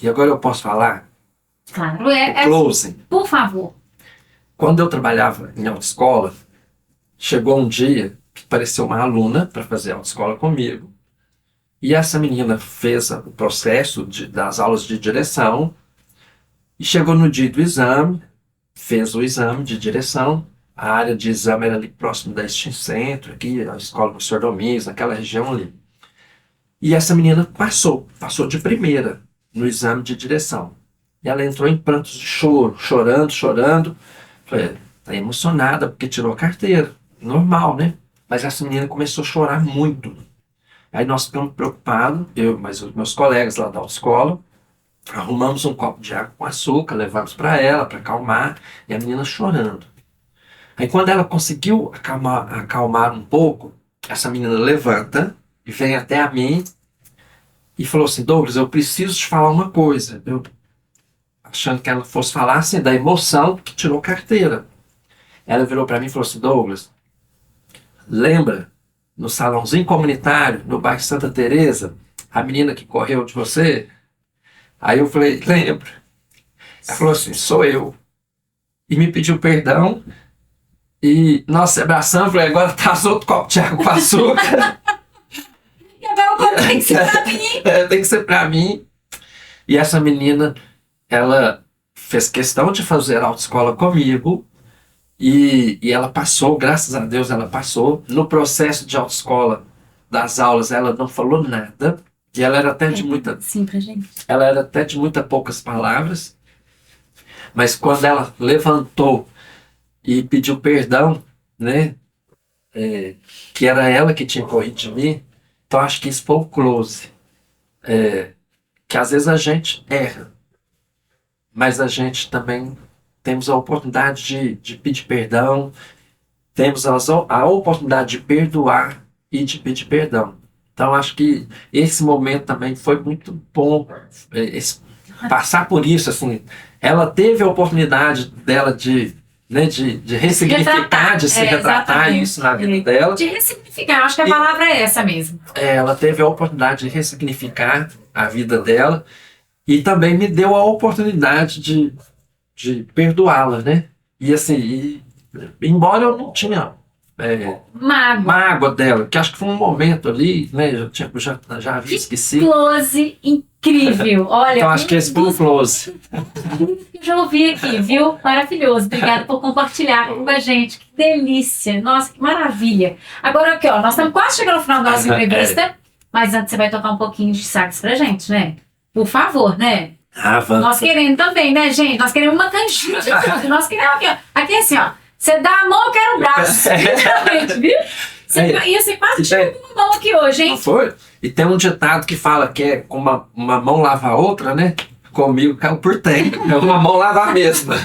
E agora eu posso falar? Claro, closing. Por favor. Quando eu trabalhava em autoescola, chegou um dia que apareceu uma aluna para fazer autoescola comigo. E essa menina fez o processo das aulas de direção e chegou no dia do exame, fez o exame de direção. A área de exame era ali próximo da Steam Centro, aqui, a escola do Sr. Domingos, naquela região ali. E essa menina passou de primeira no exame de direção. E ela entrou em prantos de choro, chorando. Falei, tá emocionada porque tirou a carteira. Normal, né? Mas essa menina começou a chorar muito. Aí nós ficamos preocupados, mas os meus colegas lá da autoescola, arrumamos um copo de água com açúcar, levamos para ela, para acalmar, e a menina chorando. Aí quando ela conseguiu acalmar um pouco, essa menina levanta e vem até a mim e falou assim, Douglas, eu preciso te falar uma coisa. Eu, achando que ela fosse falar assim, da emoção que tirou carteira. Ela virou para mim e falou assim, Douglas, lembra no salãozinho comunitário, no bairro Santa Teresa, a menina que correu de você? Aí eu falei, lembro. Ela falou assim, sou eu. E me pediu perdão. E nós se abraçamos, falei, agora traz outro copo de água com açúcar. E agora o copo tem que ser pra mim. Tem que ser pra mim. E essa menina, ela fez questão de fazer autoescola comigo. E ela passou, graças a Deus ela passou. No processo de autoescola das aulas, ela não falou nada. E ela era até de muita... Sim, pra gente. Ela era até de muita poucas palavras. Mas quando ela levantou e pediu perdão, né? Que era ela que tinha corrido de mim. Então acho que isso foi o close. Que às vezes a gente erra. Mas a gente também... temos a oportunidade de pedir perdão, temos a oportunidade de perdoar e de pedir perdão. Então, acho que esse momento também foi muito bom, passar por isso. Assim, ela teve a oportunidade dela de ressignificar, de se retratar isso na vida dela. De ressignificar, acho que a palavra é essa mesmo. Ela teve a oportunidade de ressignificar a vida dela e também me deu a oportunidade de perdoá-la, né? E assim, embora eu não tinha mágoa dela, que acho que foi um momento ali, né? Eu já havia esquecido. Close incrível, olha. Então acho que esse foi o close. Eu já ouvi aqui, viu? Maravilhoso. Obrigada por compartilhar com a gente. Que delícia. Nossa, que maravilha. Agora aqui, ó, nós estamos quase chegando ao final da nossa entrevista, mas antes você vai tocar um pouquinho de sax pra gente, né? Por favor, né? Vamos. Nós queremos também, né, gente? Nós queremos uma canjinha de tudo. Nós queremos aqui, ó. Aqui assim, ó. Você dá a mão, eu quero o braço. Literalmente, viu? Você quase tirou uma mão aqui hoje, hein? Não foi? E tem um ditado que fala que é com uma mão lava a outra, né? Comigo caiu por tempo. Uma mão lava a mesma.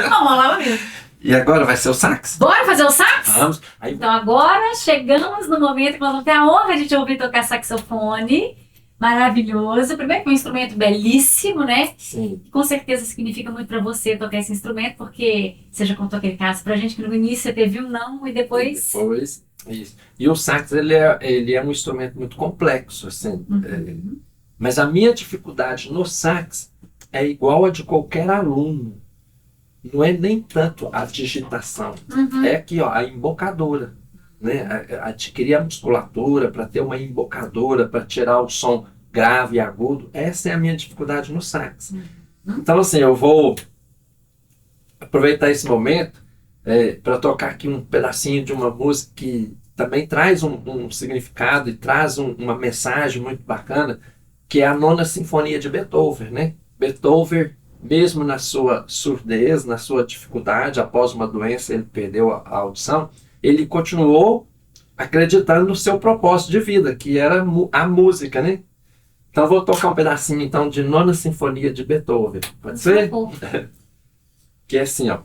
Uma mão lava a mesma. E agora vai ser o sax? Bora fazer o sax? Vamos. Aí, Então agora chegamos no momento que nós vamos ter a honra de te ouvir tocar saxofone. Maravilhoso. Primeiro que é um instrumento belíssimo, né? sim. Com certeza significa muito para você tocar esse instrumento, porque você já contou aquele caso pra gente que no início você teve um não e depois... Depois, isso. E o sax, ele é um instrumento muito complexo, assim. Uhum. Mas a minha dificuldade no sax é igual a de qualquer aluno. Não é nem tanto a digitação, Uhum. é aqui, ó, a embocadura, né? Adquirir a musculatura para ter uma embocadura, para tirar o som grave e agudo. Essa é a minha dificuldade no sax. Então, assim, eu vou aproveitar esse momento para tocar aqui um pedacinho de uma música que também traz um significado e traz uma mensagem muito bacana, que é a Nona Sinfonia de Beethoven, né? Beethoven, mesmo na sua surdez, na sua dificuldade, após uma doença, ele perdeu a audição, ele continuou acreditando no seu propósito de vida, que era a música, né? Então, eu vou tocar um pedacinho, então, de Nona Sinfonia de Beethoven. Pode ser? Que é assim, ó.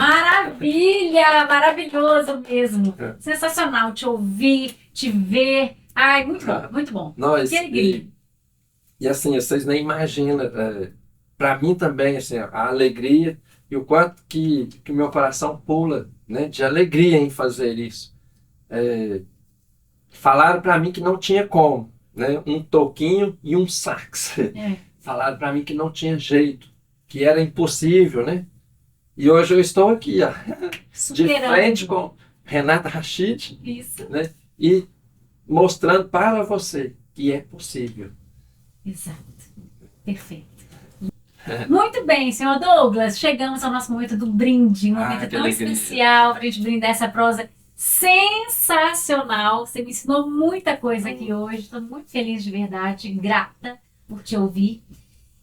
Maravilha! Maravilhoso mesmo. É. Sensacional te ouvir, te ver. Ai, muito bom, muito bom. Nós, Que alegria. e assim, vocês nem imaginam, para mim também, assim, a alegria e o quanto que meu coração pula, né, de alegria em fazer isso. Falaram para mim que não tinha como, né, um toquinho e um sax. É. Falaram para mim que não tinha jeito, que era impossível, né? E hoje eu estou aqui, ó, de Superando. frente com Renata Rachid, Isso. né, e mostrando para você que é possível. Exato. Perfeito. Muito bem, senhor Douglas. Chegamos ao nosso momento do brinde. Um momento que tão alegria. especial para a gente brindar essa prosa sensacional. Você me ensinou muita coisa aqui hoje. Estou muito feliz de verdade, grata por te ouvir.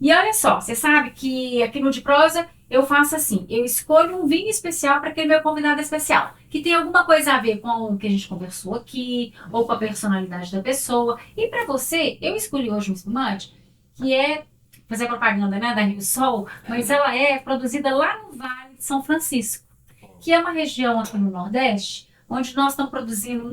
E olha só, você sabe que aqui no De Prosa eu faço assim, eu escolho um vinho especial para aquele meu convidado especial, que tem alguma coisa a ver com o que a gente conversou aqui, ou com a personalidade da pessoa. E para você, eu escolhi hoje um espumante que é, fazer propaganda, né, da Rio Sol, mas ela é produzida lá no Vale de São Francisco, que é uma região aqui no Nordeste, onde nós estamos produzindo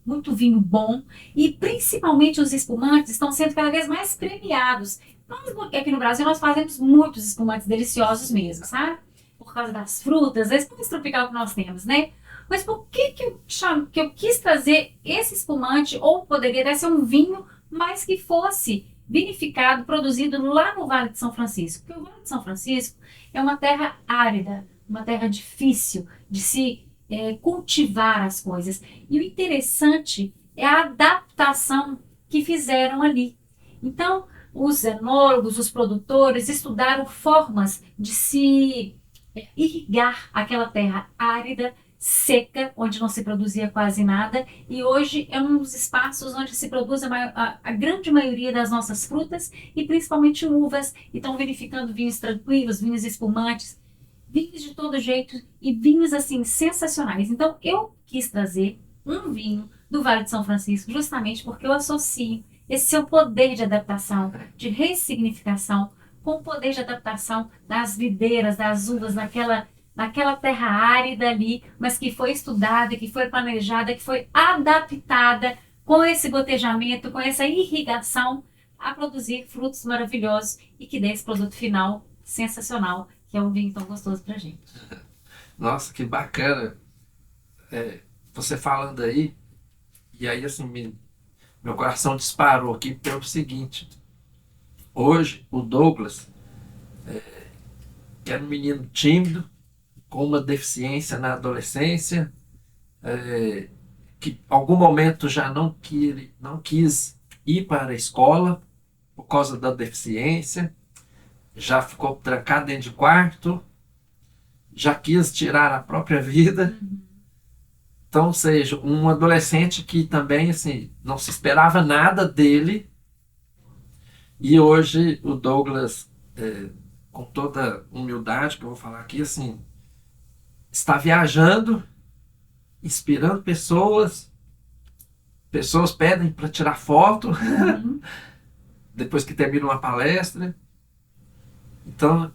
muito vinho bom e principalmente os espumantes estão sendo cada vez mais premiados. Nós aqui no Brasil nós fazemos muitos espumantes deliciosos mesmo, sabe? Por causa das frutas, esse espumante tropical que nós temos, né? Mas por que eu quis trazer esse espumante, ou poderia até ser um vinho, mas que fosse vinificado, produzido lá no Vale de São Francisco? Porque o Vale de São Francisco é uma terra árida, uma terra difícil de se cultivar as coisas. E o interessante é a adaptação que fizeram ali. Então, os enólogos, os produtores estudaram formas de se irrigar aquela terra árida, seca, onde não se produzia quase nada, e hoje é um dos espaços onde se produz a grande maioria das nossas frutas e principalmente uvas, e estão vinificando vinhos tranquilos, vinhos espumantes, vinhos de todo jeito e vinhos assim sensacionais. Então eu quis trazer um vinho do Vale de São Francisco justamente porque eu associo esse seu poder de adaptação, de ressignificação, com o poder de adaptação das videiras, das uvas, naquela terra árida ali, mas que foi estudada, que foi planejada, que foi adaptada com esse gotejamento, com essa irrigação, a produzir frutos maravilhosos e que dê esse produto final sensacional, que é um vinho tão gostoso pra gente. Nossa, que bacana. Você falando aí, e aí assim, meu coração disparou aqui pelo seguinte. Hoje, o Douglas, que era um menino tímido, com uma deficiência na adolescência, que em algum momento já não quis ir para a escola por causa da deficiência, já ficou trancado dentro de quarto, já quis tirar a própria vida. Então, ou seja, um adolescente que também assim, não se esperava nada dele, e hoje o Douglas, com toda humildade que eu vou falar aqui, assim, está viajando, inspirando pessoas pedem para tirar foto depois que termina uma palestra. Então,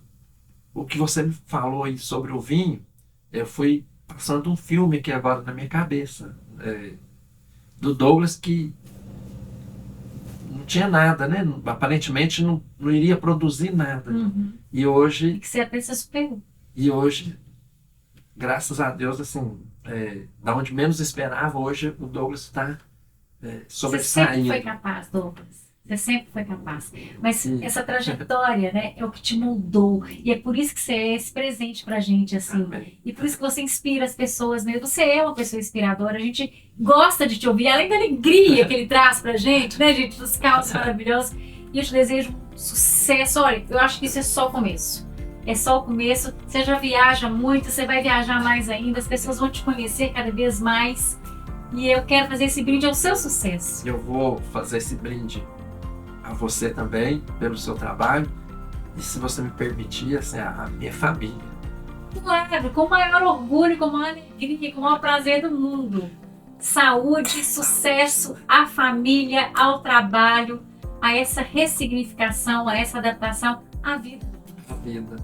o que você me falou aí sobre o vinho, eu fui passando um filme aqui agora na minha cabeça, do Douglas, que não tinha nada, né? Aparentemente não iria produzir nada. E hoje... E que você até se superou. E hoje, graças a Deus, assim, da onde menos esperava, hoje o Douglas está sobressaindo. Você sempre foi capaz, Douglas. Você sempre foi capaz. Mas essa trajetória, né, é o que te moldou. E é por isso que você é esse presente pra gente, assim. Amém. E por isso que você inspira as pessoas mesmo. Você é uma pessoa inspiradora. A gente gosta de te ouvir. Além da alegria que ele traz pra gente, né, gente? Dos causos maravilhosos. E eu te desejo sucesso. Olha, eu acho que isso é só o começo. É só o começo. Você já viaja muito, você vai viajar mais ainda. As pessoas vão te conhecer cada vez mais. E eu quero fazer esse brinde ao seu sucesso. Eu vou fazer esse brinde a você também, pelo seu trabalho, e se você me permitir, assim, a minha família. Claro, com o maior orgulho, com a maior alegria, com o maior prazer do mundo. Saúde, sucesso à família, ao trabalho, a essa ressignificação, a essa adaptação à vida. A vida.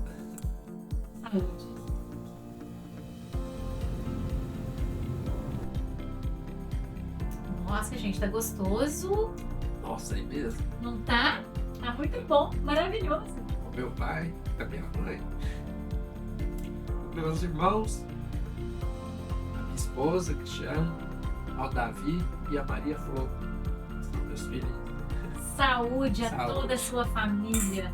Saúde. Nossa, gente, tá gostoso. Nossa, aí mesmo. Não tá? Tá muito bom, maravilhoso. O meu pai, a minha mãe, os meus irmãos, a minha esposa, Cristiano, ao Davi e a Maria Flor. São meus filhos. Saúde a Saúde. toda a sua família.